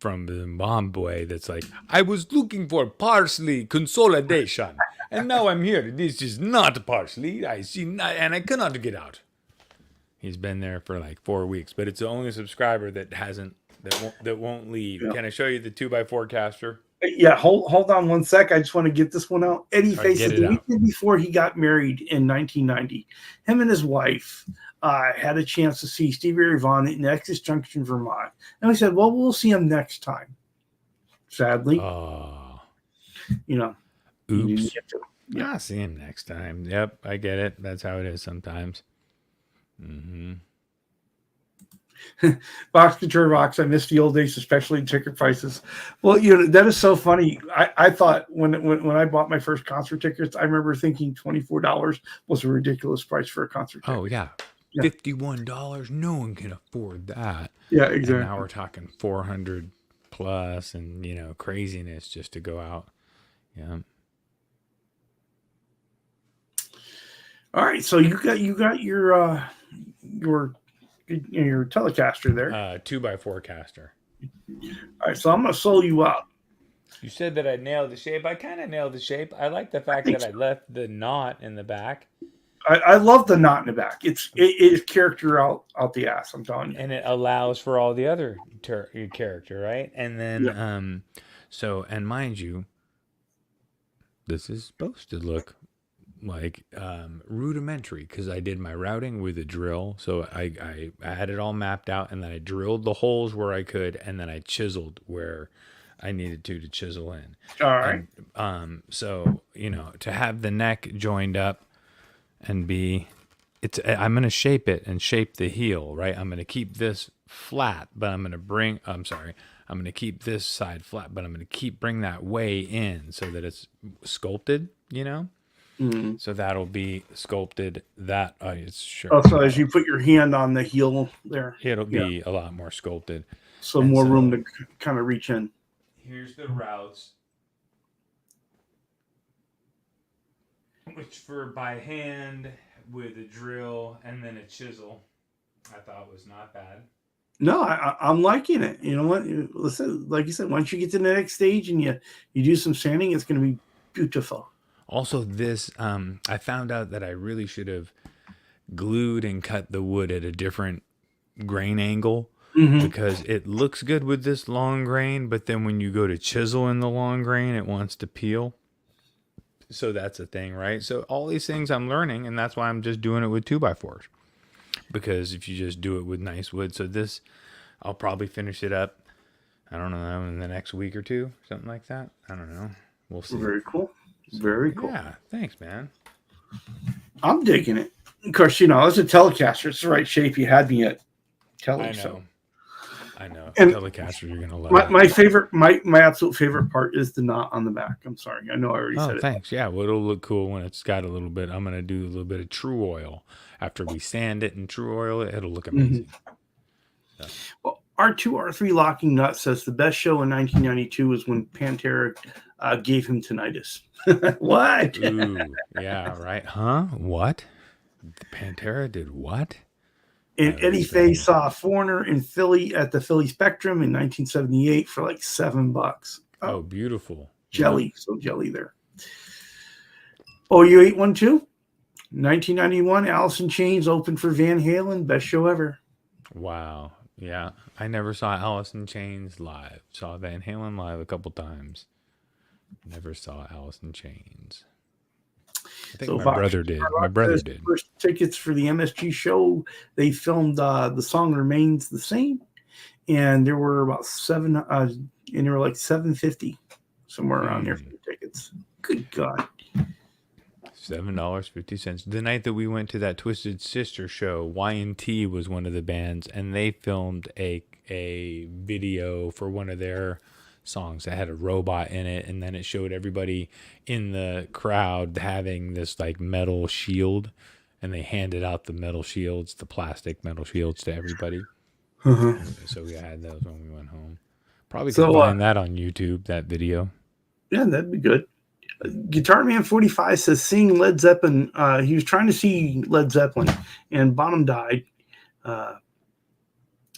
from Zimbabwe that's like, I was looking for parsley consolidation, and now I'm here. This is not parsley. I see, and I cannot get out. He's been there for like 4 weeks, but it's the only subscriber that won't leave. Yeah. Can I show you the 2x4 caster? Yeah, hold on one sec. I just want to get this one out. Eddie All right, faces the weekend before he got married in 1990. Him and his wife had a chance to see Stevie Ray Vaughan in Nexus Junction, Vermont. And we said, well, we'll see him next time. Sadly. You know. Oops. Yeah. I'll see him next time. Yep, I get it. That's how it is sometimes. Box Couture rocks. I miss the old days, especially ticket prices. Well, you know, that is so funny. I thought when I bought my first concert tickets, I remember thinking $24 was a ridiculous price for a concert ticket. Oh yeah. $51. No one can afford that. Yeah, exactly. And now we're talking 400 plus, and you know, craziness just to go out. Yeah. All right, so you got your Telecaster there. 2x4 caster. All right, so I'm gonna solo you out. You said that I nailed the shape. I kind of nailed the shape. I like the fact that I left the knot in the back. I love the knot in the back. It is character out the ass. I'm telling you. And it allows for all the other character, right? And then, so, and mind you, this is supposed to look like rudimentary because I did my routing with a drill. So I had it all mapped out, and then I drilled the holes where I could, and then I chiseled where I needed to chisel in. All right. And, so, you know, to have the neck joined up and I'm going to shape it and shape the heel, right? I'm going to keep this flat, but I'm going to keep this side flat, but I'm going to bring that way in so that it's sculpted, you know? Mm-hmm. So that'll be sculpted. That it's sure. Oh, so as you put your hand on the heel there, it'll be a lot more sculpted. So more room to kind of reach in. Here's the routes, which for by hand with a drill and then a chisel, I thought was not bad. No, I'm liking it. You know what? Listen, like you said, once you get to the next stage and you do some sanding, it's going to be beautiful. Also, this, I found out that I really should have glued and cut the wood at a different grain angle because it looks good with this long grain, but then when you go to chisel in the long grain, it wants to peel. So that's a thing, right? So all these things I'm learning, and that's why I'm just doing it with 2x4s. Because if you just do it with nice wood, so this, I'll probably finish it up, I don't know, in the next week or two, something like that. I don't know. We'll see. Very cool. Very cool. Yeah, thanks, man. I'm digging it. Of course, you know, as a Telecaster, it's the right shape you had me at. I know. And Telecasters, you're gonna love it. My favorite, my absolute favorite part is the knot on the back. I'm sorry, I know I already said it. Thanks. Yeah, well, it'll look cool when it's got a little bit. I'm gonna do a little bit of true oil after we sand it and true oil it. It'll look amazing. So. Well, R2 R3 locking nut says the best show in 1992 was when Pantera gave him tinnitus. What? Ooh, yeah, right. Huh? What? Pantera did what? And Eddie Fay saw Foreigner in Philly at the Philly Spectrum in 1978 for like $7. Oh, beautiful. Jelly. Yeah. So jelly there. Oh, you ate one too? 1991, Alice in Chains opened for Van Halen. Best show ever. Wow. Yeah. I never saw Alice in Chains live. Saw Van Halen live a couple times. Never saw Alice in Chains. I think my brother did. My brother did. First tickets for the MSG show. They filmed The Song Remains the Same. And there were about and there were like $7.50 somewhere around there for the tickets. Good God. $7.50. The night that we went to that Twisted Sister show, Y&T was one of the bands, and they filmed a video for one of their songs that had a robot in it, and then it showed everybody in the crowd having this like metal shield, and they handed out the metal shields, the plastic metal shields, to everybody. So we had those when we went home. Probably could find that on YouTube, that video. Yeah, that'd be good. Guitar Man 45 says seeing Led Zeppelin, he was trying to see Led Zeppelin and Bonham died on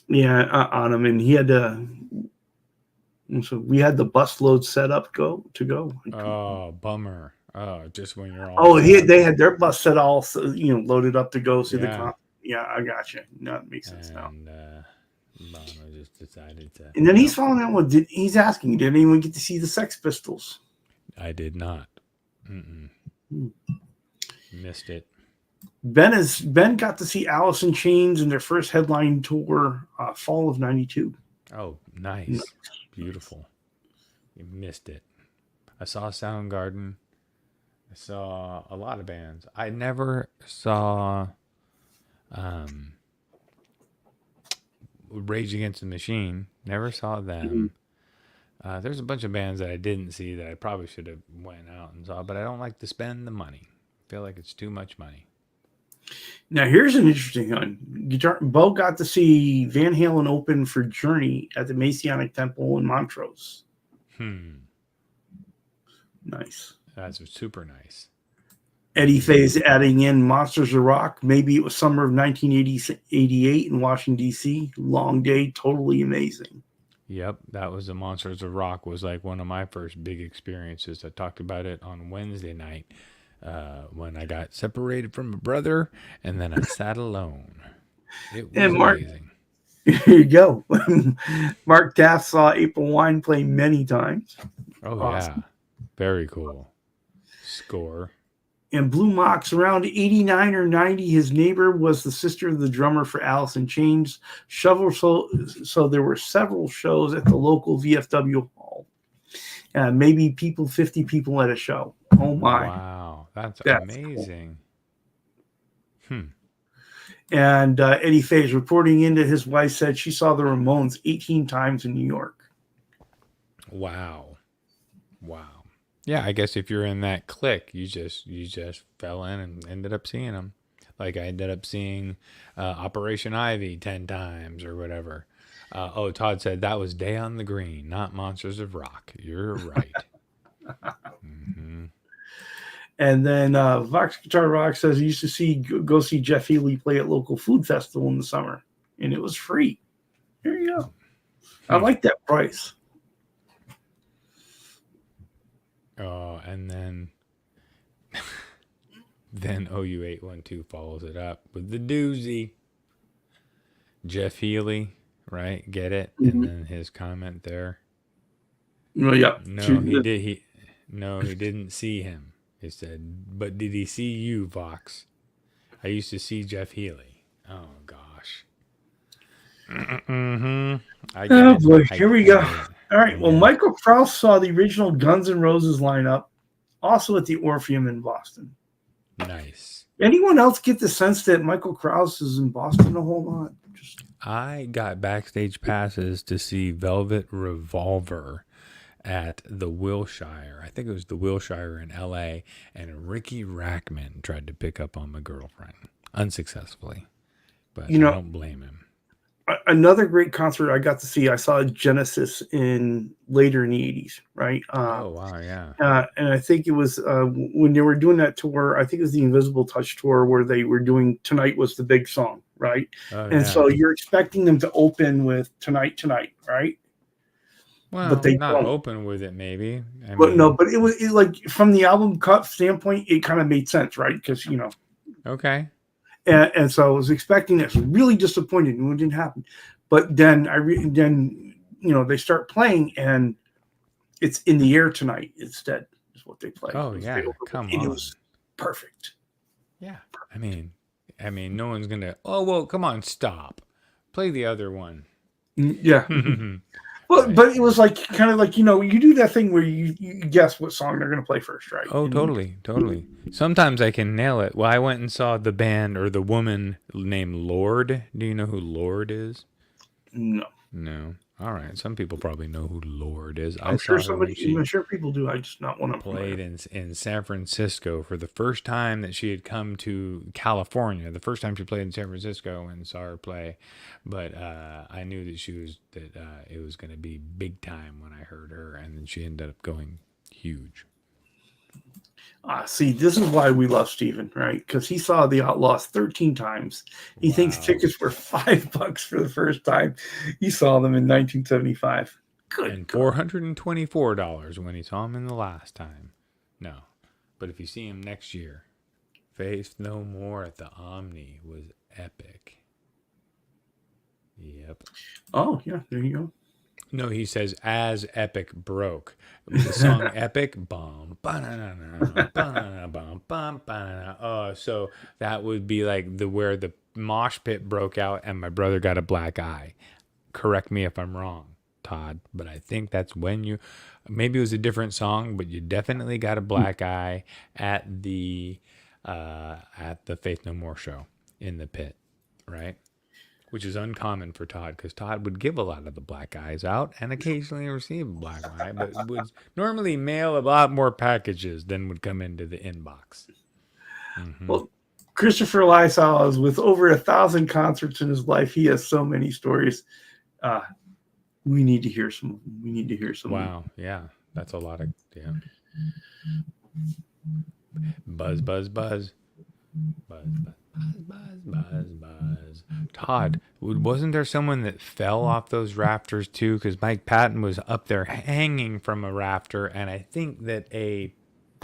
him, and he had to And so we had the bus load set up to go. Oh, bummer. Oh, just when you're all. Oh, they had their bus set all loaded up to go see the concert. Yeah, I got you. No, that makes sense now. And Bono just decided to. And then he's following that one. He's asking, did anyone get to see the Sex Pistols? I did not. Missed it. Ben got to see Alice in Chains in their first headline tour, fall of '92. Oh, nice. Beautiful. You missed it. I saw Soundgarden. I saw a lot of bands. I never saw Rage Against the Machine. Never saw them. There's a bunch of bands that I didn't see that I probably should have went out and saw, but I don't like to spend the money. I feel like it's too much money. Now, here's an interesting one. Bo got to see Van Halen open for Journey at the Masonic Temple in Montrose. Nice. That's super nice. Eddie Faye's adding in Monsters of Rock. Maybe it was summer of 1988 in Washington, D.C. Long day, totally amazing. Yep, that was the Monsters of Rock. Was like one of my first big experiences. I talked about it on Wednesday night. When I got separated from my brother, and then I sat alone. It was amazing. Here you go. Mark Taft saw April Wine play many times. Oh, awesome. Yeah. Very cool. Score. And Blue Mox, around 89 or 90, his neighbor was the sister of the drummer for Alice in Chains. So there were several shows at the local VFW hall. Maybe 50 people at a show. Oh, my. Wow. That's amazing. Cool. And Eddie Faye's reporting in that his wife said she saw the Ramones 18 times in New York. Wow. Yeah, I guess if you're in that clique, you just fell in and ended up seeing them. Like I ended up seeing Operation Ivy 10 times or whatever. Todd said that was Day on the Green, not Monsters of Rock. You're right. And then Vox Guitar Rock says he used to go see Jeff Healey play at local food festival in the summer, and it was free. There you go. I like that price. Oh, and then OU812 follows it up with the doozy. Jeff Healey, right? Get it? And then his comment there. Well, yeah. No, he did. He didn't see him. He said, but did he see you, Vox? I used to see Jeff Healey. Oh, gosh. Oh, boy. Here we go. All right. Well, Michael Krause saw the original Guns N' Roses lineup, also at the Orpheum in Boston. Nice. Anyone else get the sense that Michael Krause is in Boston a whole lot? I got backstage passes to see Velvet Revolver at the Wilshire. I think it was the Wilshire in L.A., and Ricky Rackman tried to pick up on my girlfriend unsuccessfully, but I don't blame him. Another great concert I got to see, I saw Genesis later in the 80s, right? Oh, wow, yeah. And I think it was when they were doing that tour, I think it was the Invisible Touch tour where they were doing Tonight Was the Big Song, right? So you're expecting them to open with Tonight, right? Well, but they not don't open with it, maybe. But it was like from the album cut standpoint, it kind of made sense, right? Because, Okay. And so I was expecting this, really disappointed, and it didn't happen. But then they start playing, and it's In the Air Tonight instead is what they play. Oh yeah, come on! It was perfect. Yeah, I mean, no one's gonna. Oh well, come on, stop. Play the other one. Yeah. But it was like kind of like, you do that thing where you guess what song they're going to play first, right? Oh, totally. Sometimes I can nail it. Well, I went and saw the band or the woman named Lorde. Do you know who Lorde is? No. All right. Some people probably know who Lorde is. I'm sure people do. I just not want to played in San Francisco for the first time that she had come to California. The first time she played in San Francisco and saw her play, but I knew that it was going to be big time when I heard her, and then she ended up going huge. See, this is why we love Steven, right? Because he saw the Outlaws 13 times. He thinks tickets were $5 for the first time he saw them in 1975. Good. And $424 when he saw him in the last time. No. But if you see him next year, Faith No More at the Omni was epic. Yep. Oh, yeah, there you go. No, he says as Epic broke. The song Epic, bum, ba-na-na-na, ba-na-na, bum, bum, ba-na-na. Oh, so that would be like where the mosh pit broke out and my brother got a black eye. Correct me if I'm wrong, Todd, but I think that's when maybe it was a different song, but you definitely got a black eye at the Faith No More show in the pit, right? Which is uncommon for Todd, because Todd would give a lot of the black eyes out and occasionally receive a black eye, but would normally mail a lot more packages than would come into the inbox. Mm-hmm. Well, Christopher Lysol, with over 1,000 concerts in his life, he has so many stories. We need to hear some. Wow, yeah, that's a lot of Buzz, buzz, buzz, buzz, buzz. Buzz. Todd, wasn't there someone that fell off those rafters too? Because Mike Patton was up there hanging from a rafter, and I think that a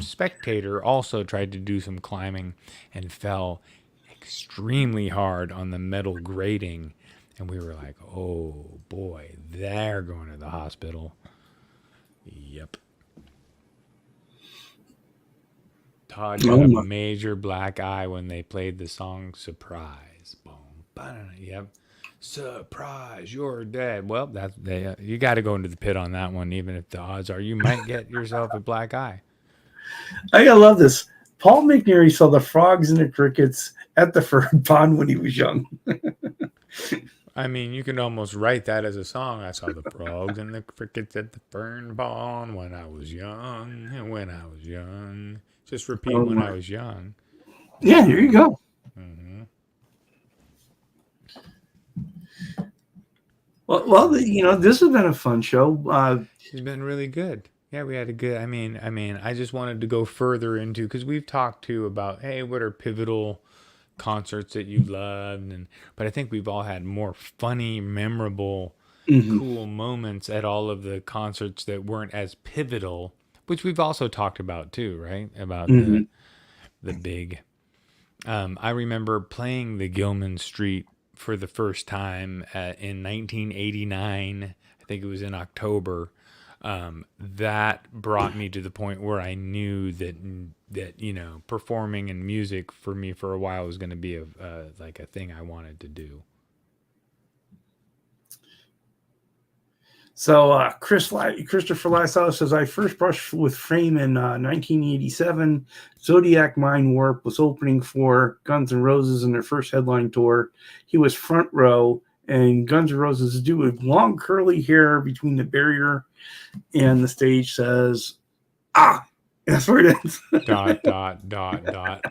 spectator also tried to do some climbing and fell extremely hard on the metal grating. And we were like, oh boy, they're going to the hospital. Yep. Todd got a major black eye when they played the song Surprise. Boom. Yep. Surprise, you're dead. Well, you got to go into the pit on that one, even if the odds are you might get yourself a black eye. I love this. Paul McNary saw the frogs and the crickets at the fern pond when he was young. I mean, you can almost write that as a song. I saw the frogs and the crickets at the fern pond when I was young. And when I was young. Just repeat when I was young. Yeah, here you go. Mm-hmm. Well, this has been a fun show. It's been really good. Yeah, we had a good. I mean, I just wanted to go further into, because we've talked too about, hey, what are pivotal concerts that you loved, but I think we've all had more funny, memorable, cool moments at all of the concerts that weren't as pivotal, which we've also talked about too, right? About the big. I remember playing the Gilman Street for the first time in 1989. I think it was in October. That brought me to the point where I knew that performing and music for me for a while was going to be like a thing I wanted to do. So Christopher Lysol says, I first brushed with Fame in 1987. Zodiac Mind Warp was opening for Guns N' Roses in their first headline tour. He was front row, and Guns N' Roses dude with long curly hair between the barrier and the stage says, that's where it ends. ...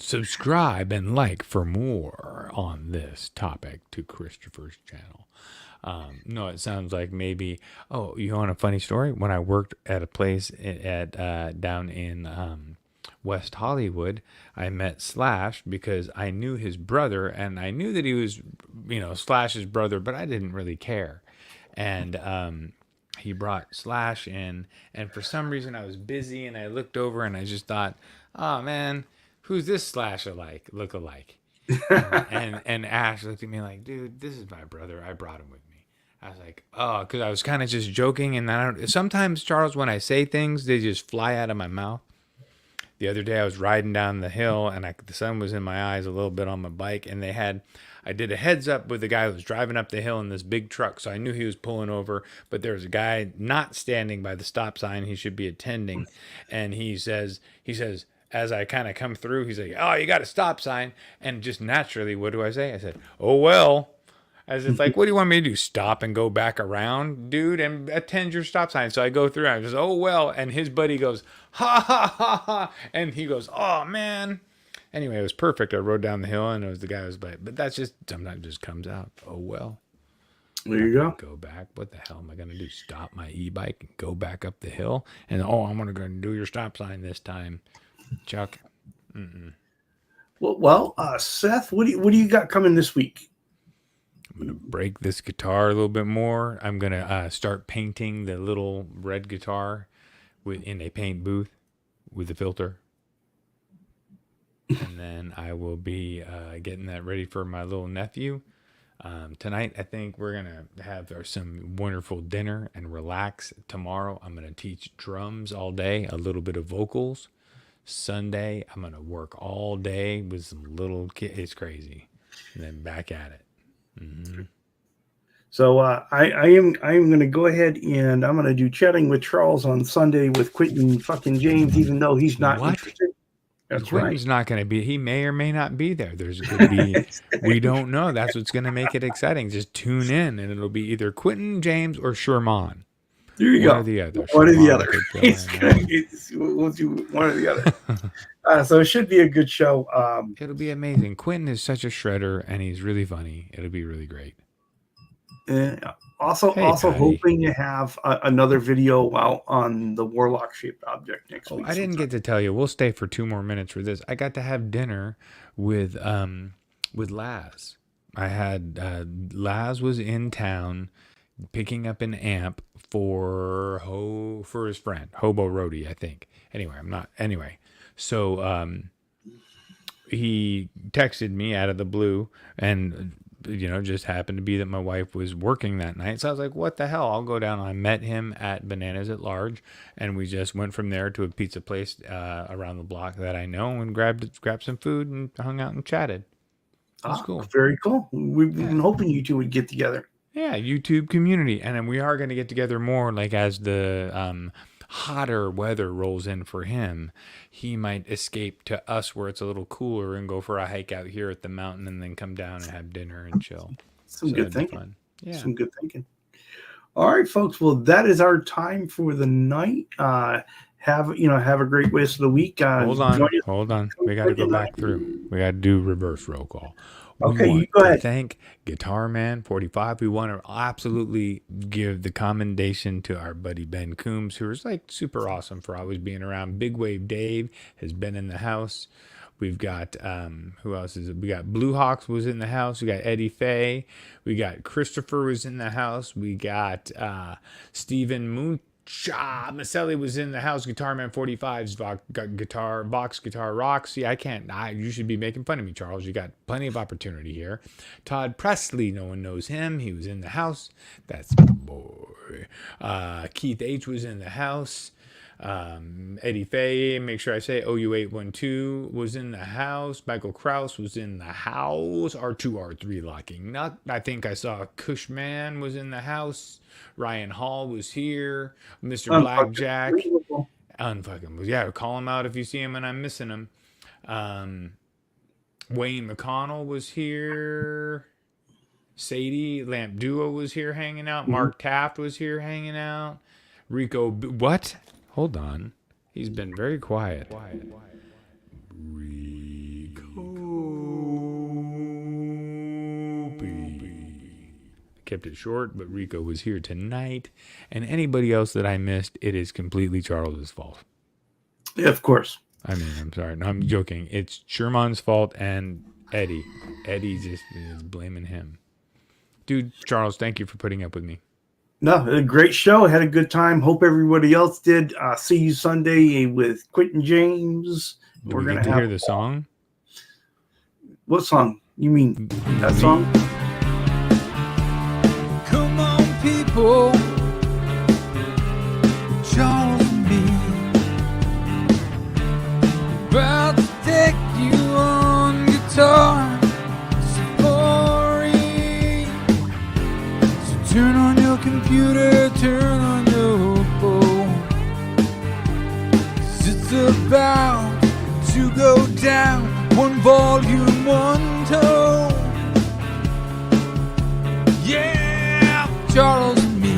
Subscribe and like for more on this topic to Christopher's channel. No, it sounds like maybe, you want a funny story? When I worked at a place down in West Hollywood, I met Slash because I knew his brother, and I knew that he was, Slash's brother, but I didn't really care. And he brought Slash in, and for some reason I was busy, and I looked over and I just thought, oh man, who's this Slash look alike? and Ash looked at me like, dude, this is my brother. I brought him with me. I was like, because I was kind of just joking. And sometimes, Charles, when I say things, they just fly out of my mouth. The other day I was riding down the hill, and the sun was in my eyes a little bit on my bike, and I did a heads up with the guy who was driving up the hill in this big truck, so I knew he was pulling over, but there was a guy not standing by the stop sign he should be attending, and he says, as I kind of come through, he's like, oh, you got a stop sign, and just naturally, what do I say? I said, oh, well. As it's like, what do you want me to do? Stop and go back around, dude, and attend your stop sign. So I go through, and I just, oh, well, and his buddy goes, ha, ha, ha, ha, and he goes, oh, man. Anyway, it was perfect. I rode down the hill, and it was the guy who was by. But that's just, sometimes just comes out. Oh, well. There you go. Go back. What the hell am I going to do? Stop my e-bike and go back up the hill? And, I'm going to go and do your stop sign this time, Chuck. Well, Seth, what do you got coming this week? gonna break this guitar a little bit more. I'm gonna start painting the little red guitar in a paint booth with a filter, and then I will be getting that ready for my little nephew. Tonight, I think we're gonna have some wonderful dinner and relax. Tomorrow, I'm gonna teach drums all day, a little bit of vocals. Sunday, I'm gonna work all day with some little kids. It's crazy, and then back at it. Mm-hmm. So I am going to go ahead and I'm going to do chatting with Charles on Sunday with Quentin fucking James, even though he's not interested. That's Quentin's right. not going to be. He may or may not be there. There's going to be. We don't know. That's what's going to make it exciting. Just tune in, and it'll be either Quentin James or Sherman. There you go. One or the other. One or the other. We'll do one or the other. So it should be a good show. It'll be amazing. Quentin is such a shredder, and he's really funny. It'll be really great. Also Patty. hoping to have another video out on the warlock shaped object next week. I didn't get to tell you. We'll stay for 2 more minutes for this. I got to have dinner with Laz. I had Laz was in town picking up an amp for his friend Hobo Roadie, I think. Anyway, so he texted me out of the blue, and just happened to be that my wife was working that night. So I was like, what the hell? I'll go down. I met him at Bananas at Large, and we just went from there to a pizza place around the block that I know, and grabbed some food and hung out and chatted. It was cool. Very cool. We've been hoping you two would get together. Yeah, YouTube community. And then we are going to get together more, like as the hotter weather rolls in for him. He might escape to us where it's a little cooler and go for a hike out here at the mountain, and then come down and have dinner and chill. Some good thinking. Yeah. Some good thinking. All right, folks. Well, that is our time for the night. Have a great rest of the week. Hold on. We got to go back through. We got to do reverse roll call. Okay, you go ahead. Thank Guitar Man 45. We want to absolutely give the commendation to our buddy Ben Coombs, who is like super awesome for always being around. Big Wave Dave has been in the house. We've got who else is it? We got Blue Hawks was in the house. We got Eddie Fay. We got Christopher was in the house. We got Stephen Moon. Maselli was in the house. Guitar Man 45's Vox Guitar Rocks. See, you should be making fun of me, Charles. You got plenty of opportunity here. Todd Presley, no one knows him. He was in the house. That's my boy. Keith H was in the house. Eddie Fay, make sure I say OU812 was in the house. Michael Kraus was in the house. R2R3 Locking Nut. I think I saw Cushman was in the house. Ryan Hall was here. Mr. Blackjack. Unfucking. Yeah, call him out if you see him and I'm missing him. Wayne McConnell was here. Sadie Lamp Duo was here hanging out. Mark Taft was here hanging out. Rico. What? Hold on. He's been very quiet. Rico. Kept it short, but Rico was here tonight. And anybody else that I missed, it is completely Charles's fault. Yeah, of course. I mean, I'm sorry. No, I'm joking. It's Sherman's fault and Eddie. Eddie just is blaming him. Dude, Charles, thank you for putting up with me. No, a great show. Had a good time. Hope everybody else did. See you Sunday with Quentin James. Do we get to hear the song? What song? You mean that song? Come on, people. Charles and me. About to take you on guitar safari. So turn on your computer, turn on your phone. 'Cause it's about to go down. One volume, one tone. Yeah, Charles and me.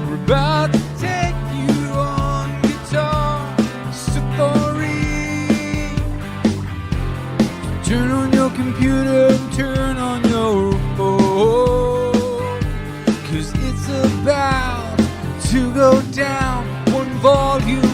We're about to take you on guitar safari. So turn on your computer, turn on your phone. 'Cause it's about to go down. One volume.